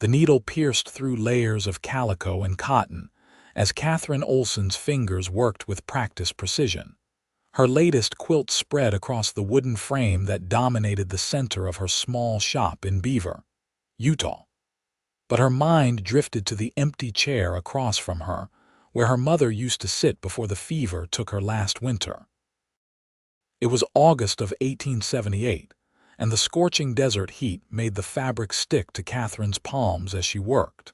The needle pierced through layers of calico and cotton as Katherine Olsen's fingers worked with practiced precision. Her latest quilt spread across the wooden frame that dominated the center of her small shop in Beaver, Utah. But her mind drifted to the empty chair across from her, where her mother used to sit before the fever took her last winter. It was August of 1878, and the scorching desert heat made the fabric stick to Katherine's palms as she worked.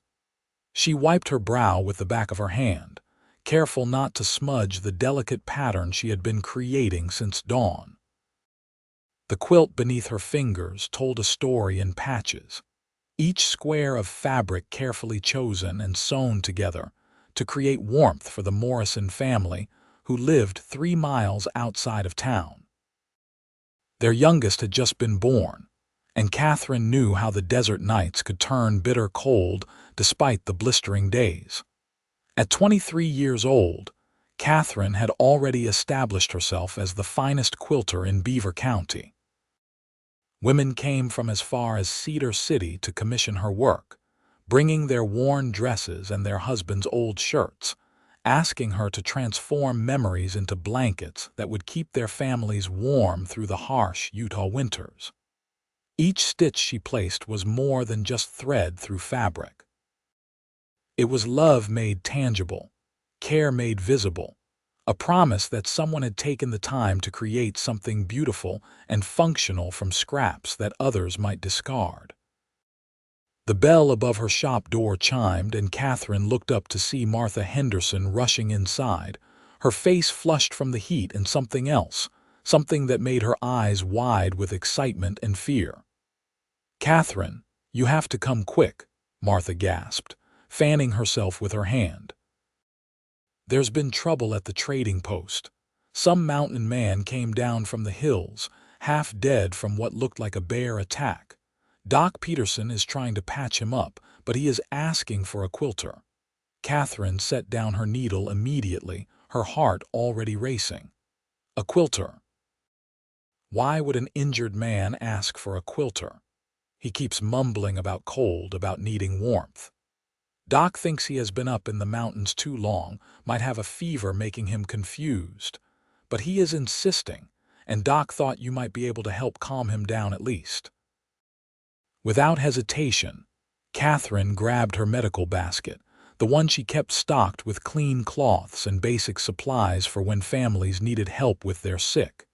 She wiped her brow with the back of her hand, careful not to smudge the delicate pattern she had been creating since dawn. The quilt beneath her fingers told a story in patches, each square of fabric carefully chosen and sewn together to create warmth for the Morrison family who lived 3 miles outside of town. Their youngest had just been born, and Katherine knew how the desert nights could turn bitter cold despite the blistering days. At 23 years old, Katherine had already established herself as the finest quilter in Beaver County. Women came from as far as Cedar City to commission her work, bringing their worn dresses and their husbands' old shirts, asking her to transform memories into blankets that would keep their families warm through the harsh Utah winters. Each stitch she placed was more than just thread through fabric. It was love made tangible, care made visible, a promise that someone had taken the time to create something beautiful and functional from scraps that others might discard. The bell above her shop door chimed, and Katherine looked up to see Martha Henderson rushing inside, her face flushed from the heat and something else, something that made her eyes wide with excitement and fear. "Katherine, you have to come quick," Martha gasped, fanning herself with her hand. "There's been trouble at the trading post. Some mountain man came down from the hills, half dead from what looked like a bear attack. Doc Peterson is trying to patch him up, but he is asking for a quilter." Katherine set down her needle immediately, her heart already racing. A quilter. Why would an injured man ask for a quilter? He keeps mumbling about cold, about needing warmth. Doc thinks he has been up in the mountains too long, might have a fever making him confused. But he is insisting, and Doc thought you might be able to help calm him down at least. Without hesitation, Katherine grabbed her medical basket, the one she kept stocked with clean cloths and basic supplies for when families needed help with their sick.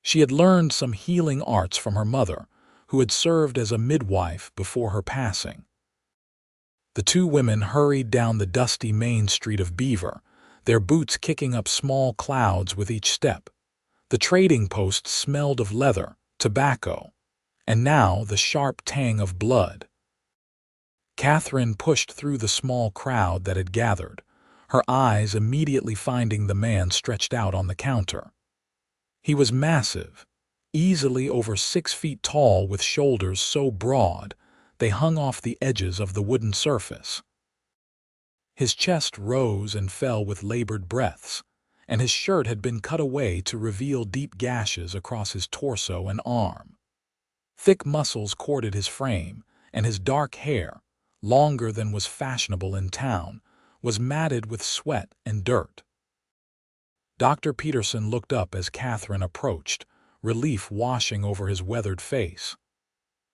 She had learned some healing arts from her mother, who had served as a midwife before her passing. The two women hurried down the dusty main street of Beaver, their boots kicking up small clouds with each step. The trading post smelled of leather, tobacco, and now the sharp tang of blood. Katherine pushed through the small crowd that had gathered, her eyes immediately finding the man stretched out on the counter. He was massive, easily over 6 feet tall, with shoulders so broad they hung off the edges of the wooden surface. His chest rose and fell with labored breaths, and his shirt had been cut away to reveal deep gashes across his torso and arm. Thick muscles corded his frame, and his dark hair, longer than was fashionable in town, was matted with sweat and dirt. Dr. Peterson looked up as Katherine approached, relief washing over his weathered face.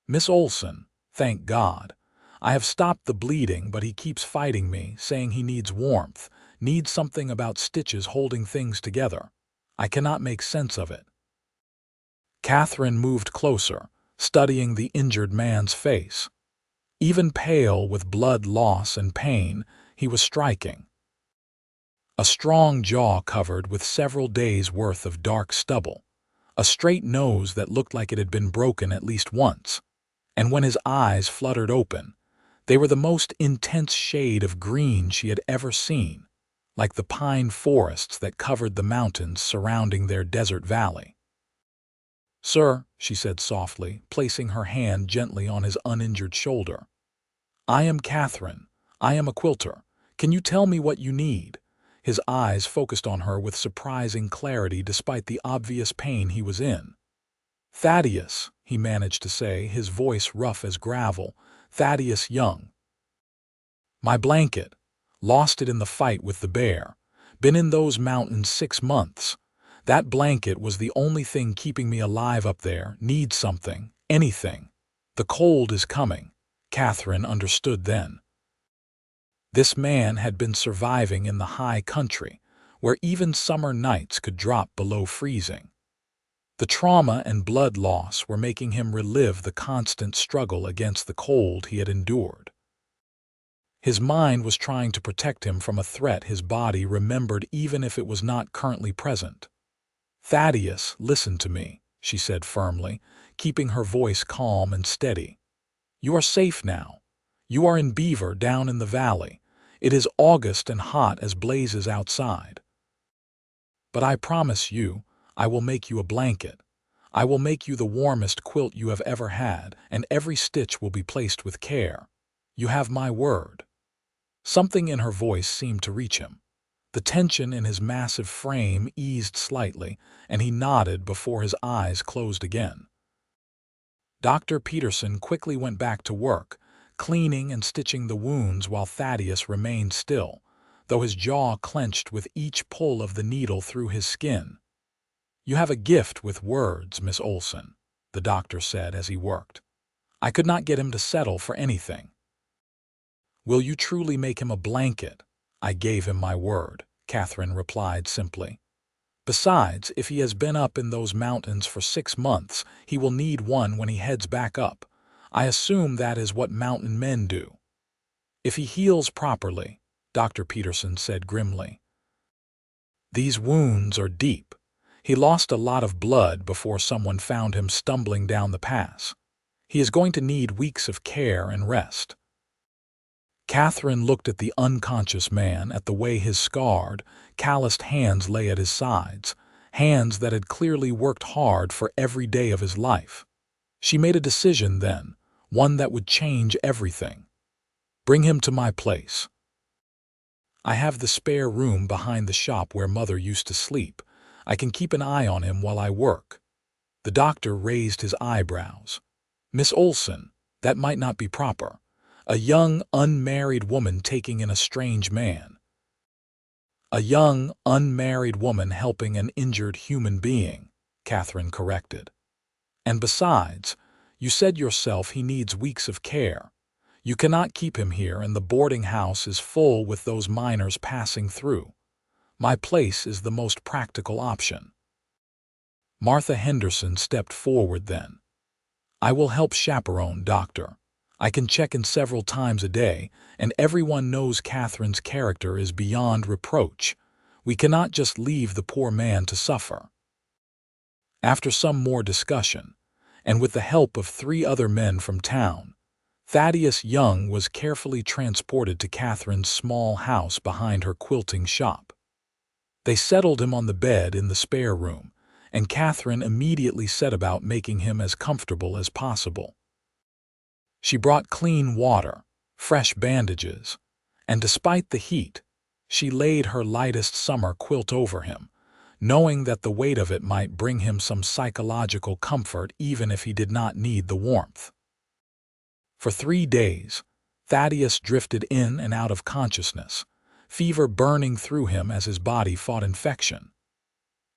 "Miss Olsen, thank God. I have stopped the bleeding, but he keeps fighting me, saying he needs warmth, needs something about stitches holding things together. I cannot make sense of it." Katherine moved closer, studying the injured man's face. Even pale with blood loss and pain, he was striking. A strong jaw covered with several days' worth of dark stubble, a straight nose that looked like it had been broken at least once, and when his eyes fluttered open, they were the most intense shade of green she had ever seen, like the pine forests that covered the mountains surrounding their desert valley. "Sir," she said softly, placing her hand gently on his uninjured shoulder. "I am Katherine. I am a quilter. Can you tell me what you need?" His eyes focused on her with surprising clarity despite the obvious pain he was in. "Thaddeus," he managed to say, his voice rough as gravel. Thaddeus Young. My blanket. Lost it in the fight with the bear. Been in those mountains 6 months. That blanket was the only thing keeping me alive up there. Need something. Anything. The cold is coming. Katherine understood then. This man had been surviving in the high country, where even summer nights could drop below freezing. The trauma and blood loss were making him relive the constant struggle against the cold he had endured. His mind was trying to protect him from a threat his body remembered even if it was not currently present. "Thaddeus, listen to me," she said firmly, keeping her voice calm and steady. "You are safe now. You are in Beaver down in the valley. It is August and hot as blazes outside. But I promise you, I will make you a blanket. I will make you the warmest quilt you have ever had, and every stitch will be placed with care. You have my word." Something in her voice seemed to reach him. The tension in his massive frame eased slightly, and he nodded before his eyes closed again. Dr. Peterson quickly went back to work, cleaning and stitching the wounds while Thaddeus remained still, though his jaw clenched with each pull of the needle through his skin. "You have a gift with words, Miss Olsen," the doctor said as he worked. "I could not get him to settle for anything." "Will you truly make him a blanket?" "I gave him my word," Katherine replied simply. "Besides, if he has been up in those mountains for 6 months, he will need one when he heads back up. I assume that is what mountain men do." "If he heals properly," Dr. Peterson said grimly. "These wounds are deep. He lost a lot of blood before someone found him stumbling down the pass. He is going to need weeks of care and rest." Katherine looked at the unconscious man, at the way his scarred, calloused hands lay at his sides, hands that had clearly worked hard for every day of his life. She made a decision then, one that would change everything. "Bring him to my place. I have the spare room behind the shop where Mother used to sleep. I can keep an eye on him while I work." The doctor raised his eyebrows. "Miss Olsen, that might not be proper. A young, unmarried woman taking in a strange man." "A young, unmarried woman helping an injured human being," Katherine corrected. "And besides, you said yourself he needs weeks of care. You cannot keep him here, and the boarding house is full with those miners passing through. My place is the most practical option." Martha Henderson stepped forward then. "I will help chaperone, doctor. I can check in several times a day, and everyone knows Katherine's character is beyond reproach. We cannot just leave the poor man to suffer." After some more discussion, and with the help of 3 other men from town, Thaddeus Young was carefully transported to Katherine's small house behind her quilting shop. They settled him on the bed in the spare room, and Katherine immediately set about making him as comfortable as possible. She brought clean water, fresh bandages, and despite the heat, she laid her lightest summer quilt over him, knowing that the weight of it might bring him some psychological comfort even if he did not need the warmth. For 3 days, Thaddeus drifted in and out of consciousness, fever burning through him as his body fought infection.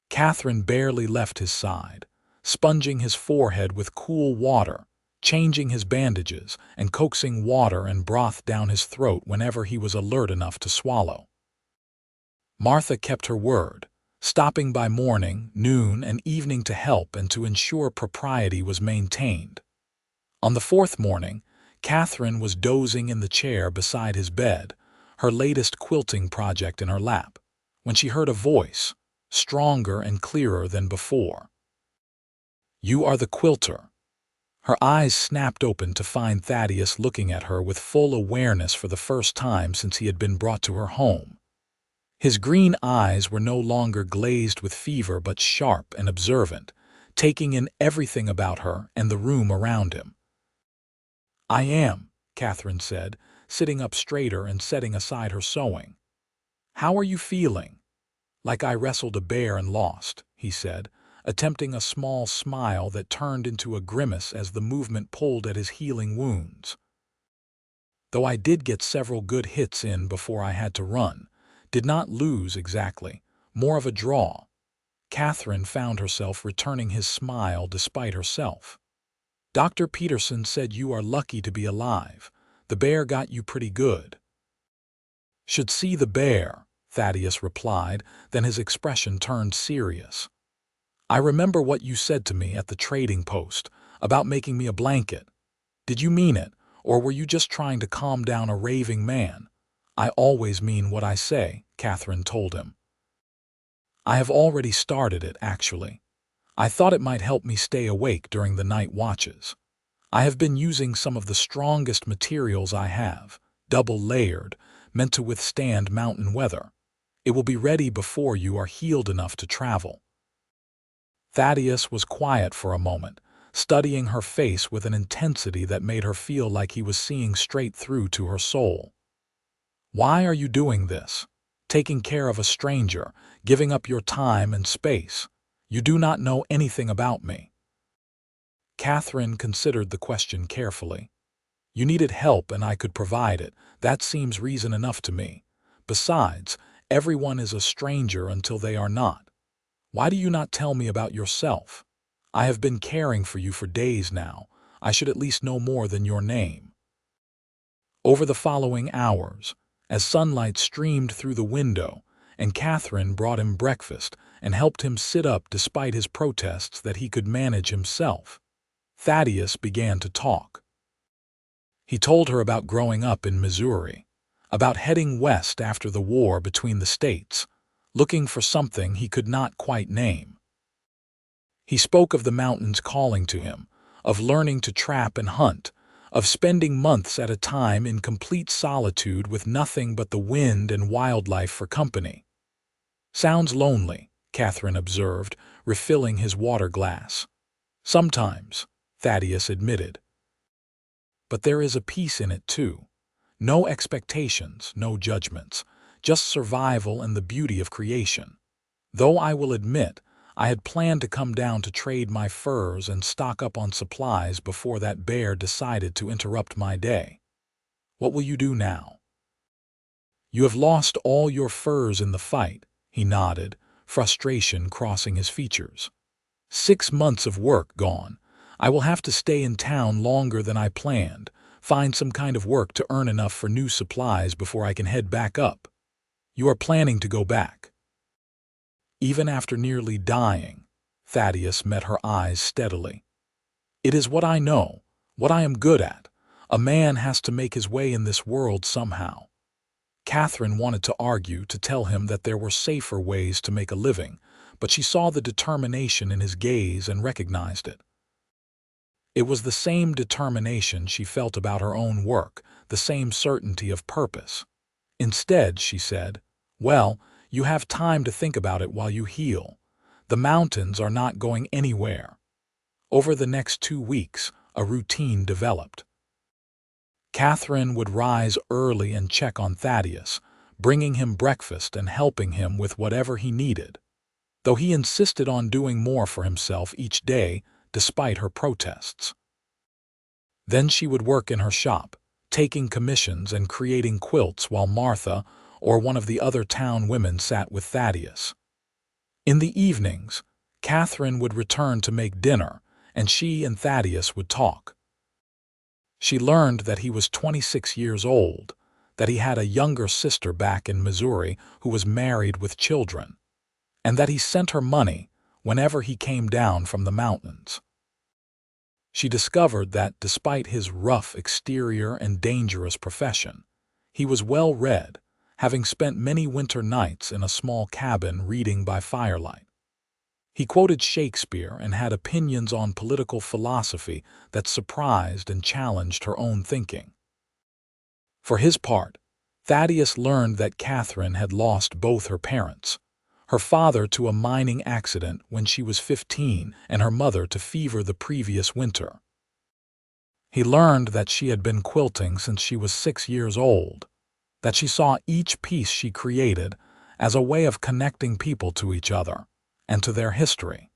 Katherine barely left his side, sponging his forehead with cool water, changing his bandages, and coaxing water and broth down his throat whenever he was alert enough to swallow. Martha kept her word, stopping by morning, noon, and evening to help and to ensure propriety was maintained. On the 4th morning, Katherine was dozing in the chair beside his bed, her latest quilting project in her lap, when she heard a voice, stronger and clearer than before. "You are the quilter." Her eyes snapped open to find Thaddeus looking at her with full awareness for the first time since he had been brought to her home. His green eyes were no longer glazed with fever but sharp and observant, taking in everything about her and the room around him. "I am," Katherine said, sitting up straighter and setting aside her sewing. "How are you feeling?" "Like I wrestled a bear and lost," he said, attempting a small smile that turned into a grimace as the movement pulled at his healing wounds. though I did get several good hits in before I had to run. Did not lose exactly, more of a draw. Katherine found herself returning his smile despite herself. Dr. Peterson said you are lucky to be alive. The bear got you pretty good. Should see the bear, Thaddeus replied, then his expression turned serious. I remember what you said to me at the trading post about making me a blanket. Did you mean it, or were you just trying to calm down a raving man? I always mean what I say, Katherine told him. I have already started it, actually. I thought it might help me stay awake during the night watches. I have been using some of the strongest materials I have, double-layered, meant to withstand mountain weather. It will be ready before you are healed enough to travel. Thaddeus was quiet for a moment, studying her face with an intensity that made her feel like he was seeing straight through to her soul. Why are you doing this? Taking care of a stranger, giving up your time and space. You do not know anything about me. Katherine considered the question carefully. You needed help and I could provide it. That seems reason enough to me. Besides, everyone is a stranger until they are not. Why do you not tell me about yourself? I have been caring for you for days now. I should at least know more than your name. Over the following hours, as sunlight streamed through the window, and Katherine brought him breakfast and helped him sit up despite his protests that he could manage himself, Thaddeus began to talk. He told her about growing up in Missouri, about heading west after the war between the states, looking for something he could not quite name. He spoke of the mountains calling to him, of learning to trap and hunt, of spending months at a time in complete solitude with nothing but the wind and wildlife for company. Sounds lonely, Katherine observed, refilling his water glass. Sometimes, Thaddeus admitted. But there is a peace in it too. No expectations, no judgments, just survival and the beauty of creation. Though I will admit, I had planned to come down to trade my furs and stock up on supplies before that bear decided to interrupt my day. What will you do now? You have lost all your furs in the fight, he nodded, frustration crossing his features. 6 months of work gone. I will have to stay in town longer than I planned, find some kind of work to earn enough for new supplies before I can head back up. You are planning to go back. Even after nearly dying, Thaddeus met her eyes steadily. It is what I know, what I am good at. A man has to make his way in this world somehow. Katherine wanted to argue, to tell him that there were safer ways to make a living, but she saw the determination in his gaze and recognized it. It was the same determination she felt about her own work, the same certainty of purpose. Instead, she said, well, you have time to think about it while you heal. The mountains are not going anywhere. Over the next 2 weeks, a routine developed. Katherine would rise early and check on Thaddeus, bringing him breakfast and helping him with whatever he needed, though he insisted on doing more for himself each day despite her protests. Then she would work in her shop, taking commissions and creating quilts while Martha or one of the other town women sat with Thaddeus. In the evenings, Katherine would return to make dinner, and she and Thaddeus would talk. She learned that he was 26 years old, that he had a younger sister back in Missouri who was married with children, and that he sent her money whenever he came down from the mountains. She discovered that despite his rough exterior and dangerous profession, he was well-read, having spent many winter nights in a small cabin reading by firelight. He quoted Shakespeare and had opinions on political philosophy that surprised and challenged her own thinking. For his part, Thaddeus learned that Katherine had lost both her parents, her father to a mining accident when she was 15 and her mother to fever the previous winter. He learned that she had been quilting since she was 6 years old, that she saw each piece she created as a way of connecting people to each other and to their history.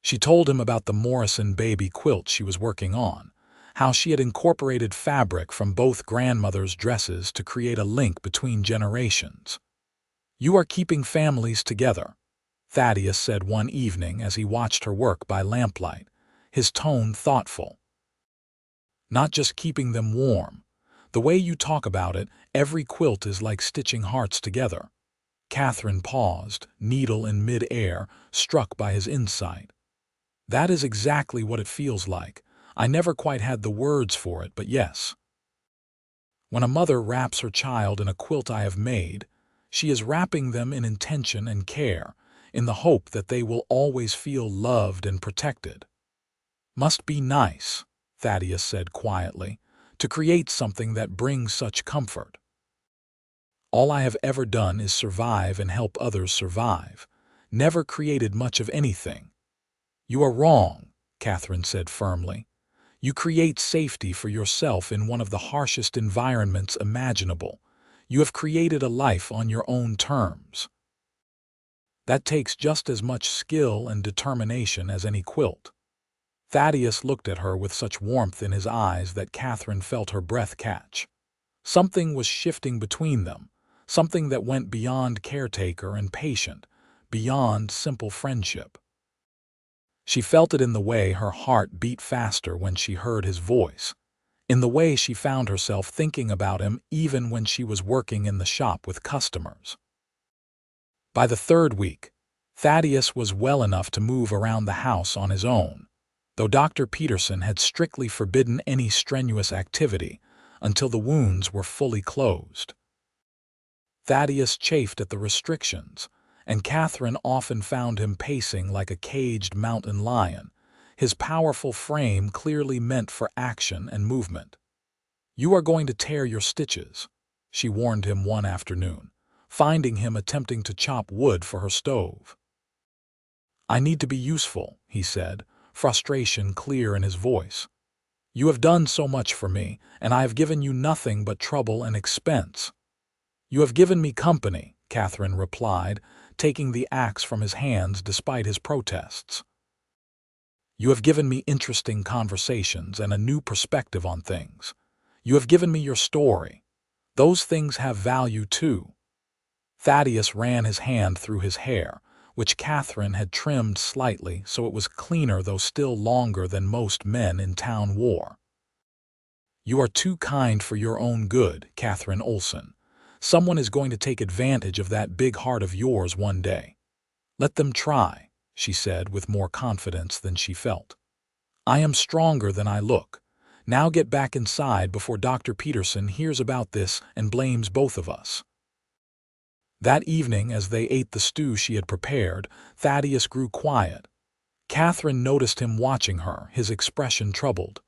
She told him about the Morrison baby quilt she was working on, how she had incorporated fabric from both grandmothers' dresses to create a link between generations. "You are keeping families together," Thaddeus said one evening as he watched her work by lamplight, his tone thoughtful. "Not just keeping them warm. The way you talk about it, every quilt is like stitching hearts together." Katherine paused, needle in mid-air, struck by his insight. "That is exactly what it feels like. I never quite had the words for it, but yes. When a mother wraps her child in a quilt I have made, she is wrapping them in intention and care, in the hope that they will always feel loved and protected." "Must be nice," Thaddeus said quietly, "to create something that brings such comfort." "All I have ever done is survive and help others survive. Never created much of anything." "You are wrong," Katherine said firmly. "You create safety for yourself in one of the harshest environments imaginable. You have created a life on your own terms. That takes just as much skill and determination as any quilt." Thaddeus looked at her with such warmth in his eyes that Katherine felt her breath catch. Something was shifting between them, something that went beyond caretaker and patient, beyond simple friendship. She felt it in the way her heart beat faster when she heard his voice, in the way she found herself thinking about him even when she was working in the shop with customers. By the third week, Thaddeus was well enough to move around the house on his own, though Dr. Peterson had strictly forbidden any strenuous activity until the wounds were fully closed. Thaddeus chafed at the restrictions, and Katherine often found him pacing like a caged mountain lion, his powerful frame clearly meant for action and movement. "You are going to tear your stitches," she warned him one afternoon, finding him attempting to chop wood for her stove. "I need to be useful," he said, frustration clear in his voice. "You have done so much for me, and I have given you nothing but trouble and expense." "You have given me company," Katherine replied, taking the axe from his hands despite his protests. "You have given me interesting conversations and a new perspective on things. You have given me your story. Those things have value too." Thaddeus ran his hand through his hair, which Katherine had trimmed slightly so it was cleaner though still longer than most men in town wore. "You are too kind for your own good, Katherine Olsen. Someone is going to take advantage of that big heart of yours one day." "Let them try," she said with more confidence than she felt. "I am stronger than I look. Now get back inside before Dr. Peterson hears about this and blames both of us." That evening, as they ate the stew she had prepared, Thaddeus grew quiet. Katherine noticed him watching her, his expression troubled.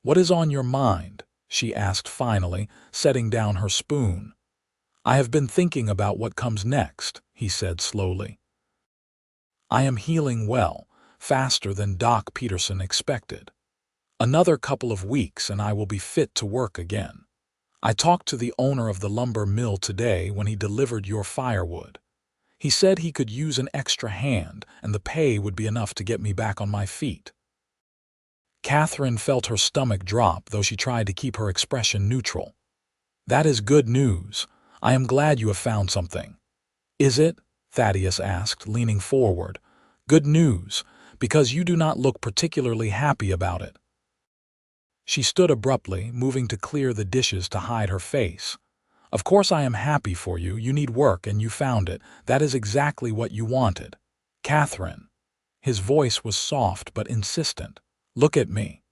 "What is on your mind?" she asked finally, setting down her spoon. "I have been thinking about what comes next," he said slowly. "I am healing well, faster than Doc Peterson expected. Another couple of weeks and I will be fit to work again. I talked to the owner of the lumber mill today when he delivered your firewood. He said he could use an extra hand and the pay would be enough to get me back on my feet." Katherine felt her stomach drop, though she tried to keep her expression neutral. "That is good news. I am glad you have found something." "Is it?" Thaddeus asked, leaning forward. "Good news, because you do not look particularly happy about it." She stood abruptly, moving to clear the dishes to hide her face. "Of course I am happy for you. You need work and you found it. That is exactly what you wanted." "Katherine." His voice was soft but insistent. "Look at me."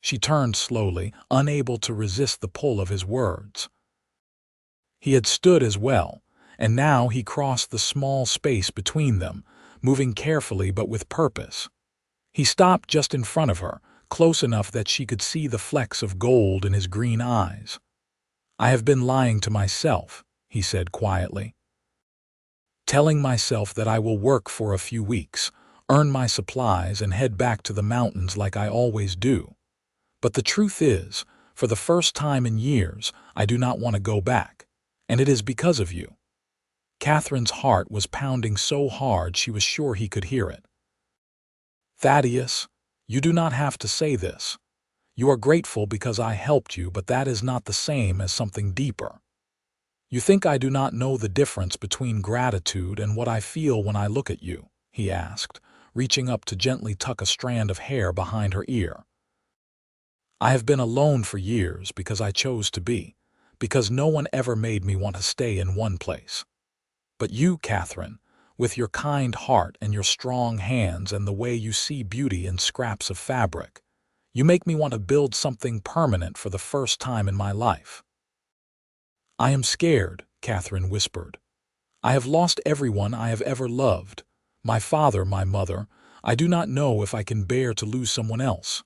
She turned slowly, unable to resist the pull of his words. He had stood as well, and now he crossed the small space between them, moving carefully but with purpose. He stopped just in front of her, close enough that she could see the flecks of gold in his green eyes. "I have been lying to myself," he said quietly. "Telling myself that I will work for a few weeks, earn my supplies, and head back to the mountains like I always do. But the truth is, for the first time in years, I do not want to go back. And it is because of you." Katherine's heart was pounding so hard she was sure he could hear it. "Thaddeus, you do not have to say this. You are grateful because I helped you, but that is not the same as something deeper. You think I do not know the difference between gratitude and what I feel when I look at you?" he asked, reaching up to gently tuck a strand of hair behind her ear. "I have been alone for years because I chose to be, because no one ever made me want to stay in one place. But you, Katherine, with your kind heart and your strong hands and the way you see beauty in scraps of fabric, you make me want to build something permanent for the first time in my life." "I am scared," Katherine whispered. "I have lost everyone I have ever loved. My father, my mother. I do not know if I can bear to lose someone else."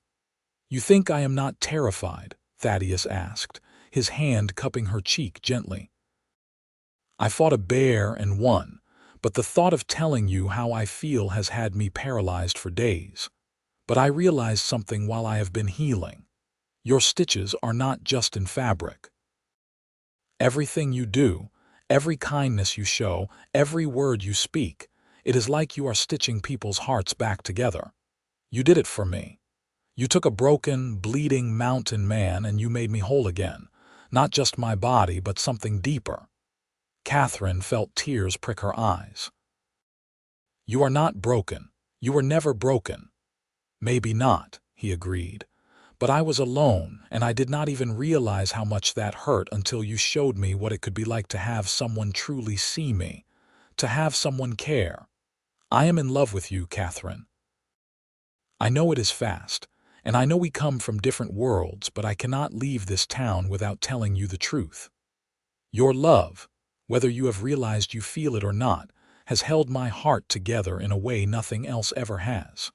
"You think I am not terrified?" Thaddeus asked, his hand cupping her cheek gently. "I fought a bear and won, but the thought of telling you how I feel has had me paralyzed for days. But I realized something while I have been healing. Your stitches are not just in fabric. Everything you do, every kindness you show, every word you speak, it is like you are stitching people's hearts back together. You did it for me. You took a broken, bleeding mountain man and you made me whole again, not just my body but something deeper." Katherine felt tears prick her eyes. "You are not broken. You were never broken." "Maybe not," he agreed. "But I was alone, and I did not even realize how much that hurt until you showed me what it could be like to have someone truly see me, to have someone care. I am in love with you, Katherine. I know it is fast, and I know we come from different worlds, but I cannot leave this town without telling you the truth. Your love, whether you have realized you feel it or not, has held my heart together in a way nothing else ever has."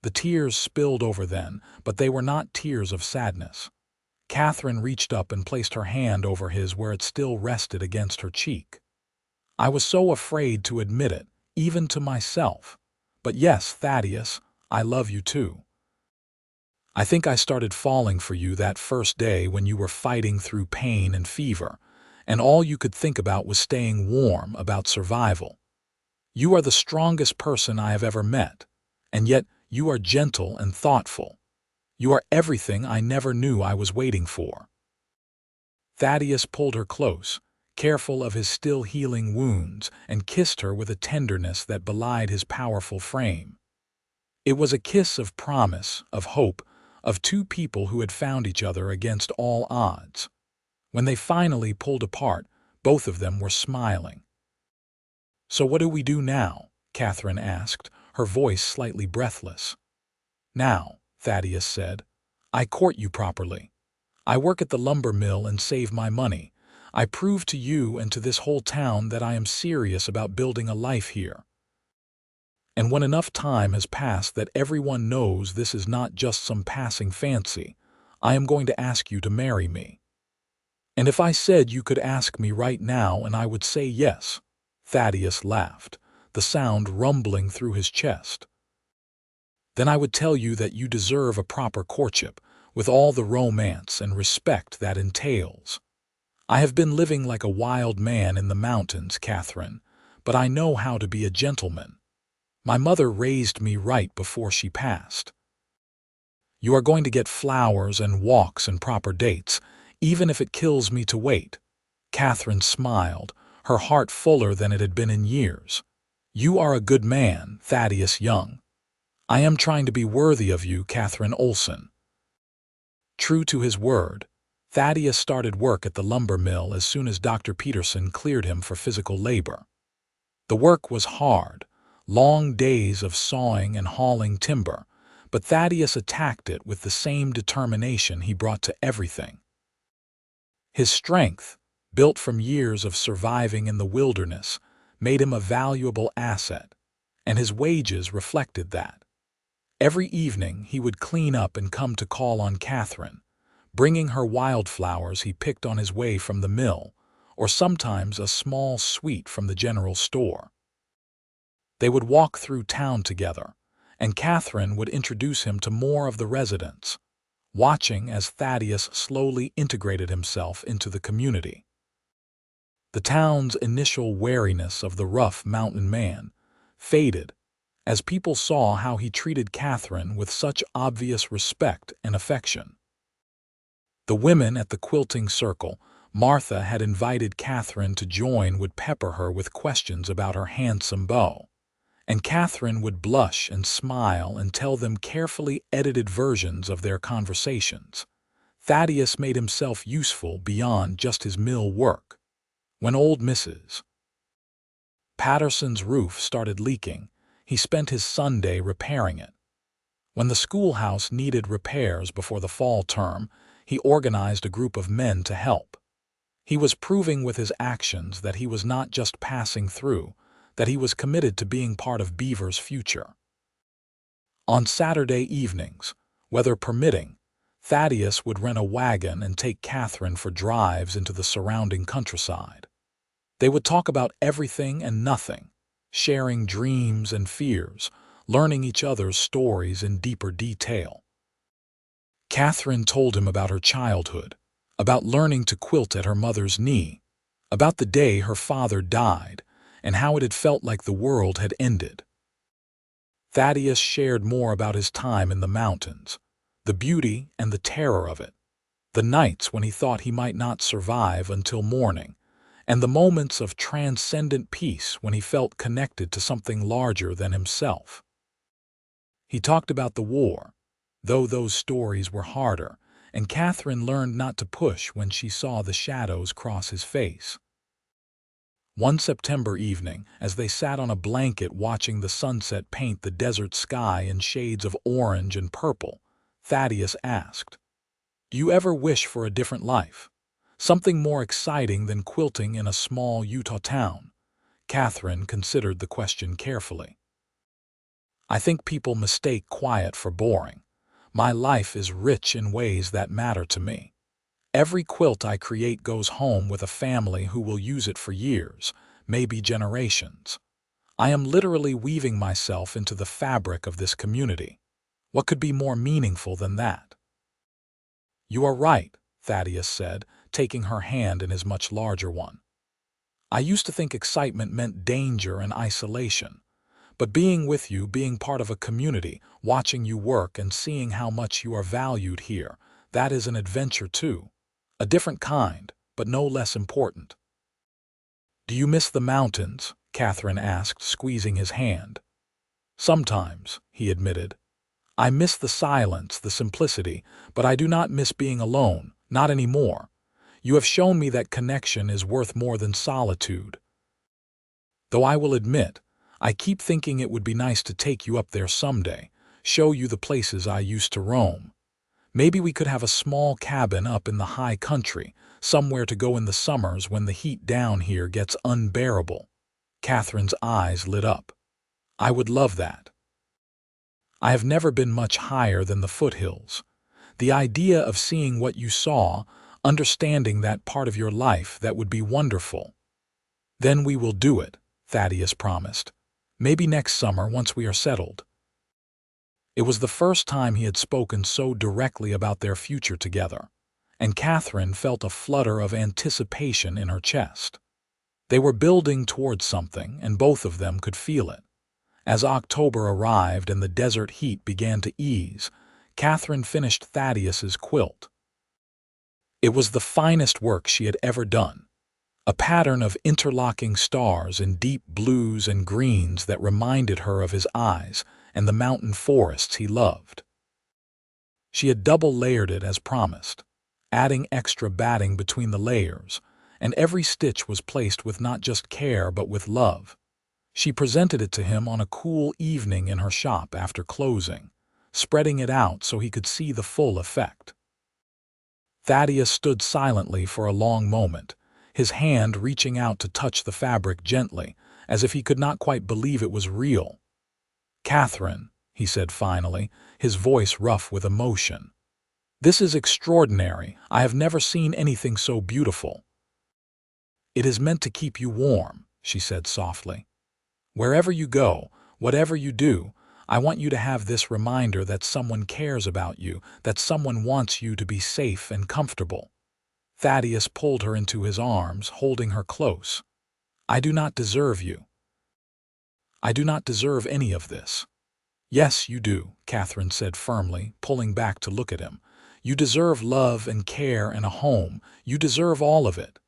The tears spilled over then, but they were not tears of sadness. Katherine reached up and placed her hand over his where it still rested against her cheek. "I was so afraid to admit it, even to myself. But yes, Thaddeus, I love you too. I think I started falling for you that first day when you were fighting through pain and fever, and all you could think about was staying warm, about survival. You are the strongest person I have ever met, and yet you are gentle and thoughtful. You are everything I never knew I was waiting for." Thaddeus pulled her close, careful of his still healing wounds, and kissed her with a tenderness that belied his powerful frame. It was a kiss of promise, of hope, of two people who had found each other against all odds. When they finally pulled apart, both of them were smiling. "So what do we do now?" Katherine asked, her voice slightly breathless. "Now," Thaddeus said, "I court you properly. I work at the lumber mill and save my money. I prove to you and to this whole town that I am serious about building a life here. And when enough time has passed that everyone knows this is not just some passing fancy, I am going to ask you to marry me. And if I said you could ask me right now and I would say yes," Thaddeus laughed, the sound rumbling through his chest, "then I would tell you that you deserve a proper courtship, with all the romance and respect that entails. I have been living like a wild man in the mountains, Katherine, but I know how to be a gentleman. My mother raised me right before she passed. You are going to get flowers and walks and proper dates, even if it kills me to wait." Katherine smiled, her heart fuller than it had been in years. "You are a good man, Thaddeus Young. I am trying to be worthy of you, Katherine Olsen." True to his word, Thaddeus started work at the lumber mill as soon as Dr. Peterson cleared him for physical labor. The work was hard, long days of sawing and hauling timber, but Thaddeus attacked it with the same determination he brought to everything. His strength, built from years of surviving in the wilderness, made him a valuable asset, and his wages reflected that. Every evening he would clean up and come to call on Katherine, bringing her wildflowers he picked on his way from the mill, or sometimes a small sweet from the general store. They would walk through town together, and Katherine would introduce him to more of the residents, watching as Thaddeus slowly integrated himself into the community. The town's initial wariness of the rough mountain man faded as people saw how he treated Katherine with such obvious respect and affection. The women at the quilting circle, Martha had invited Katherine to join, would pepper her with questions about her handsome beau, and Katherine would blush and smile and tell them carefully edited versions of their conversations. Thaddeus made himself useful beyond just his mill work. When old Mrs. Patterson's roof started leaking, he spent his Sunday repairing it. When the schoolhouse needed repairs before the fall term, he organized a group of men to help. He was proving with his actions that he was not just passing through, that he was committed to being part of Beaver's future. On Saturday evenings, weather permitting, Thaddeus would rent a wagon and take Katherine for drives into the surrounding countryside. They would talk about everything and nothing, sharing dreams and fears, learning each other's stories in deeper detail. Katherine told him about her childhood, about learning to quilt at her mother's knee, about the day her father died, and how it had felt like the world had ended. Thaddeus shared more about his time in the mountains, the beauty and the terror of it, the nights when he thought he might not survive until morning, and the moments of transcendent peace when he felt connected to something larger than himself. He talked about the war, though those stories were harder, and Katherine learned not to push when she saw the shadows cross his face. One September evening, as they sat on a blanket watching the sunset paint the desert sky in shades of orange and purple, Thaddeus asked, "Do you ever wish for a different life? Something more exciting than quilting in a small Utah town?" Katherine considered the question carefully. "I think people mistake quiet for boring. My life is rich in ways that matter to me. Every quilt I create goes home with a family who will use it for years, maybe generations. I am literally weaving myself into the fabric of this community. What could be more meaningful than that?" "You are right," Thaddeus said, taking her hand in his much larger one. "I used to think excitement meant danger and isolation. But being with you, being part of a community, watching you work and seeing how much you are valued here, that is an adventure too. A different kind, but no less important." "Do you miss the mountains?" Katherine asked, squeezing his hand. "Sometimes," he admitted. "I miss the silence, the simplicity, but I do not miss being alone, not anymore. You have shown me that connection is worth more than solitude. Though I will admit, I keep thinking it would be nice to take you up there someday, show you the places I used to roam. Maybe we could have a small cabin up in the high country, somewhere to go in the summers when the heat down here gets unbearable." Katherine's eyes lit up. "I would love that. I have never been much higher than the foothills. The idea of seeing what you saw, understanding that part of your life, that would be wonderful." "Then we will do it," Thaddeus promised. "Maybe next summer, once we are settled." It was the first time he had spoken so directly about their future together, and Katherine felt a flutter of anticipation in her chest. They were building towards something, and both of them could feel it. As October arrived and the desert heat began to ease, Katherine finished Thaddeus's quilt. It was the finest work she had ever done, a pattern of interlocking stars in deep blues and greens that reminded her of his eyes and the mountain forests he loved. She had double-layered it as promised, adding extra batting between the layers, and every stitch was placed with not just care but with love. She presented it to him on a cool evening in her shop after closing, spreading it out so he could see the full effect. Thaddeus stood silently for a long moment, his hand reaching out to touch the fabric gently, as if he could not quite believe it was real. "Katherine," he said finally, his voice rough with emotion, "this is extraordinary. I have never seen anything so beautiful." "It is meant to keep you warm," she said softly. "Wherever you go, whatever you do, I want you to have this reminder that someone cares about you, that someone wants you to be safe and comfortable." Thaddeus pulled her into his arms, holding her close. "I do not deserve you. I do not deserve any of this." "Yes, you do," Katherine said firmly, pulling back to look at him. "You deserve love and care and a home. You deserve all of it."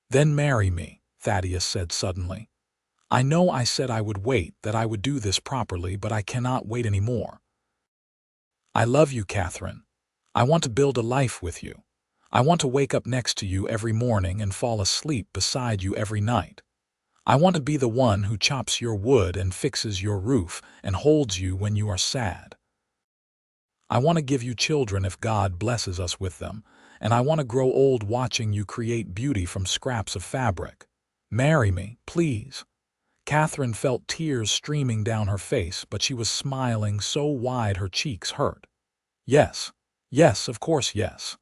"Then marry me," Thaddeus said suddenly. "I know I said I would wait, that I would do this properly, but I cannot wait any more. I love you, Katherine. I want to build a life with you. I want to wake up next to you every morning and fall asleep beside you every night. I want to be the one who chops your wood and fixes your roof and holds you when you are sad. I want to give you children if God blesses us with them, and I want to grow old watching you create beauty from scraps of fabric. Marry me, please." Katherine felt tears streaming down her face, but she was smiling so wide her cheeks hurt. "Yes, yes, of course yes."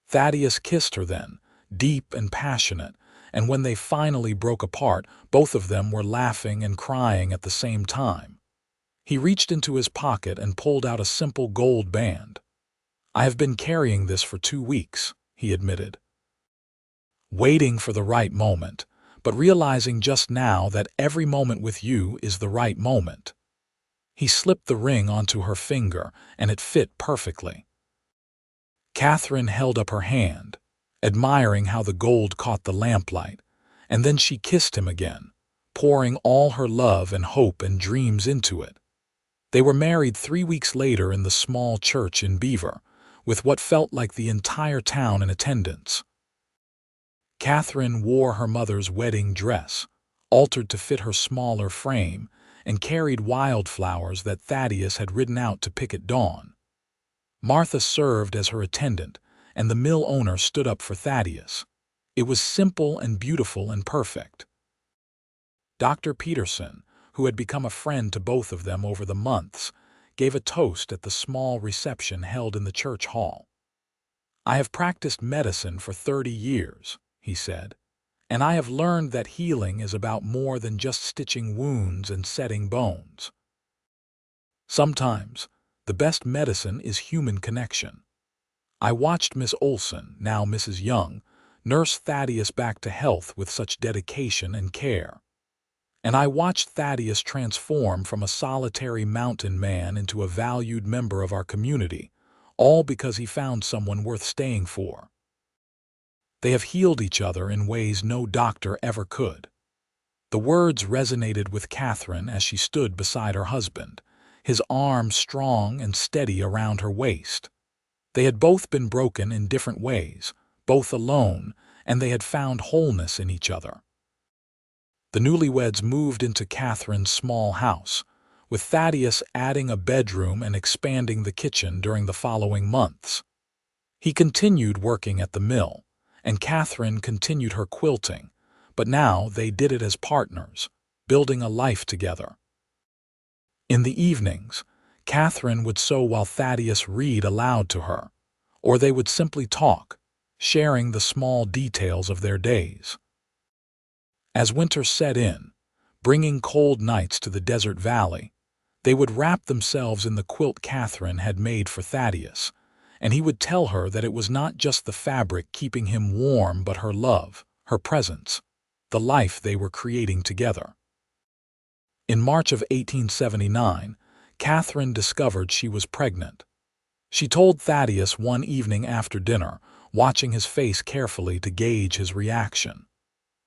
Thaddeus kissed her then, deep and passionate, and when they finally broke apart, both of them were laughing and crying at the same time. He reached into his pocket and pulled out a simple gold band. "I have been carrying this for 2 weeks," he admitted, "waiting for the right moment, but realizing just now that every moment with you is the right moment." He slipped the ring onto her finger, and it fit perfectly. Katherine held up her hand, admiring how the gold caught the lamplight, and then she kissed him again, pouring all her love and hope and dreams into it. They were married 3 weeks later in the small church in Beaver, with what felt like the entire town in attendance. Katherine wore her mother's wedding dress, altered to fit her smaller frame, and carried wildflowers that Thaddeus had ridden out to pick at dawn. Martha served as her attendant, and the mill owner stood up for Thaddeus. It was simple and beautiful and perfect. Dr. Peterson, who had become a friend to both of them over the months, gave a toast at the small reception held in the church hall. "I have practiced medicine for 30 years, he said, "and I have learned that healing is about more than just stitching wounds and setting bones. Sometimes, the best medicine is human connection." I watched Miss Olsen, now Mrs. Young, nurse Thaddeus back to health with such dedication and care. And I watched Thaddeus transform from a solitary mountain man into a valued member of our community, all because he found someone worth staying for. They have healed each other in ways no doctor ever could. The words resonated with Katherine as she stood beside her husband, his arms strong and steady around her waist. They had both been broken in different ways, both alone, and they had found wholeness in each other. The newlyweds moved into Katherine's small house, with Thaddeus adding a bedroom and expanding the kitchen during the following months. He continued working at the mill, and Katherine continued her quilting, but now they did it as partners, building a life together. In the evenings, Katherine would sew while Thaddeus read aloud to her, or they would simply talk, sharing the small details of their days. As winter set in, bringing cold nights to the desert valley, they would wrap themselves in the quilt Katherine had made for Thaddeus, and he would tell her that it was not just the fabric keeping him warm but her love, her presence, the life they were creating together. In March of 1879, Katherine discovered she was pregnant. She told Thaddeus one evening after dinner, watching his face carefully to gauge his reaction.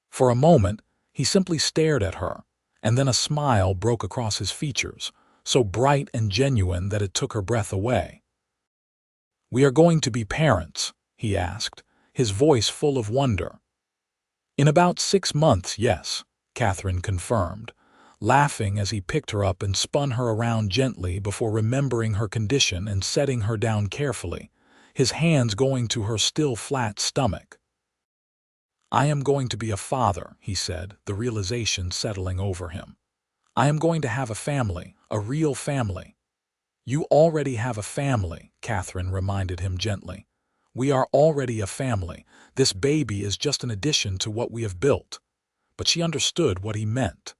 For a moment, he simply stared at her, and then a smile broke across his features, so bright and genuine that it took her breath away. "We are going to be parents?" he asked, his voice full of wonder. "In about 6 months, yes," Katherine confirmed, laughing as he picked her up and spun her around gently before remembering her condition and setting her down carefully, his hands going to her still flat stomach. "I am going to be a father," he said, the realization settling over him. "I am going to have a family, a real family." "You already have a family," Katherine reminded him gently. "We are already a family. This baby is just an addition to what we have built." But she understood what he meant.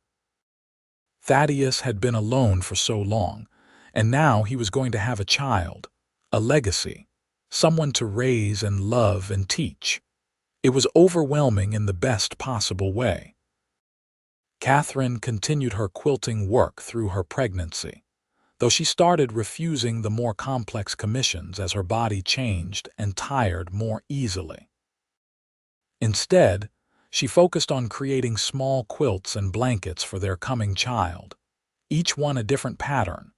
Thaddeus had been alone for so long, and now he was going to have a child, a legacy, someone to raise and love and teach. It was overwhelming in the best possible way. Katherine continued her quilting work through her pregnancy, though she started refusing the more complex commissions as her body changed and tired more easily. Instead, she focused on creating small quilts and blankets for their coming child, each one a different pattern,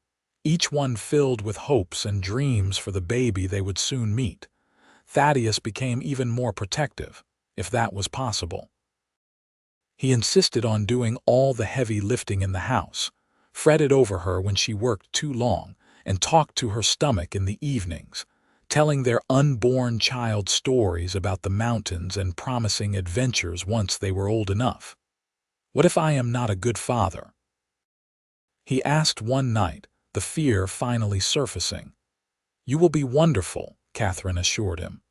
each one filled with hopes and dreams for the baby they would soon meet. Thaddeus became even more protective, if that was possible. He insisted on doing all the heavy lifting in the house, fretted over her when she worked too long, and talked to her stomach in the evenings, telling their unborn child stories about the mountains and promising adventures once they were old enough. "What if I am not a good father?" he asked one night, the fear finally surfacing. "You will be wonderful," Katherine assured him.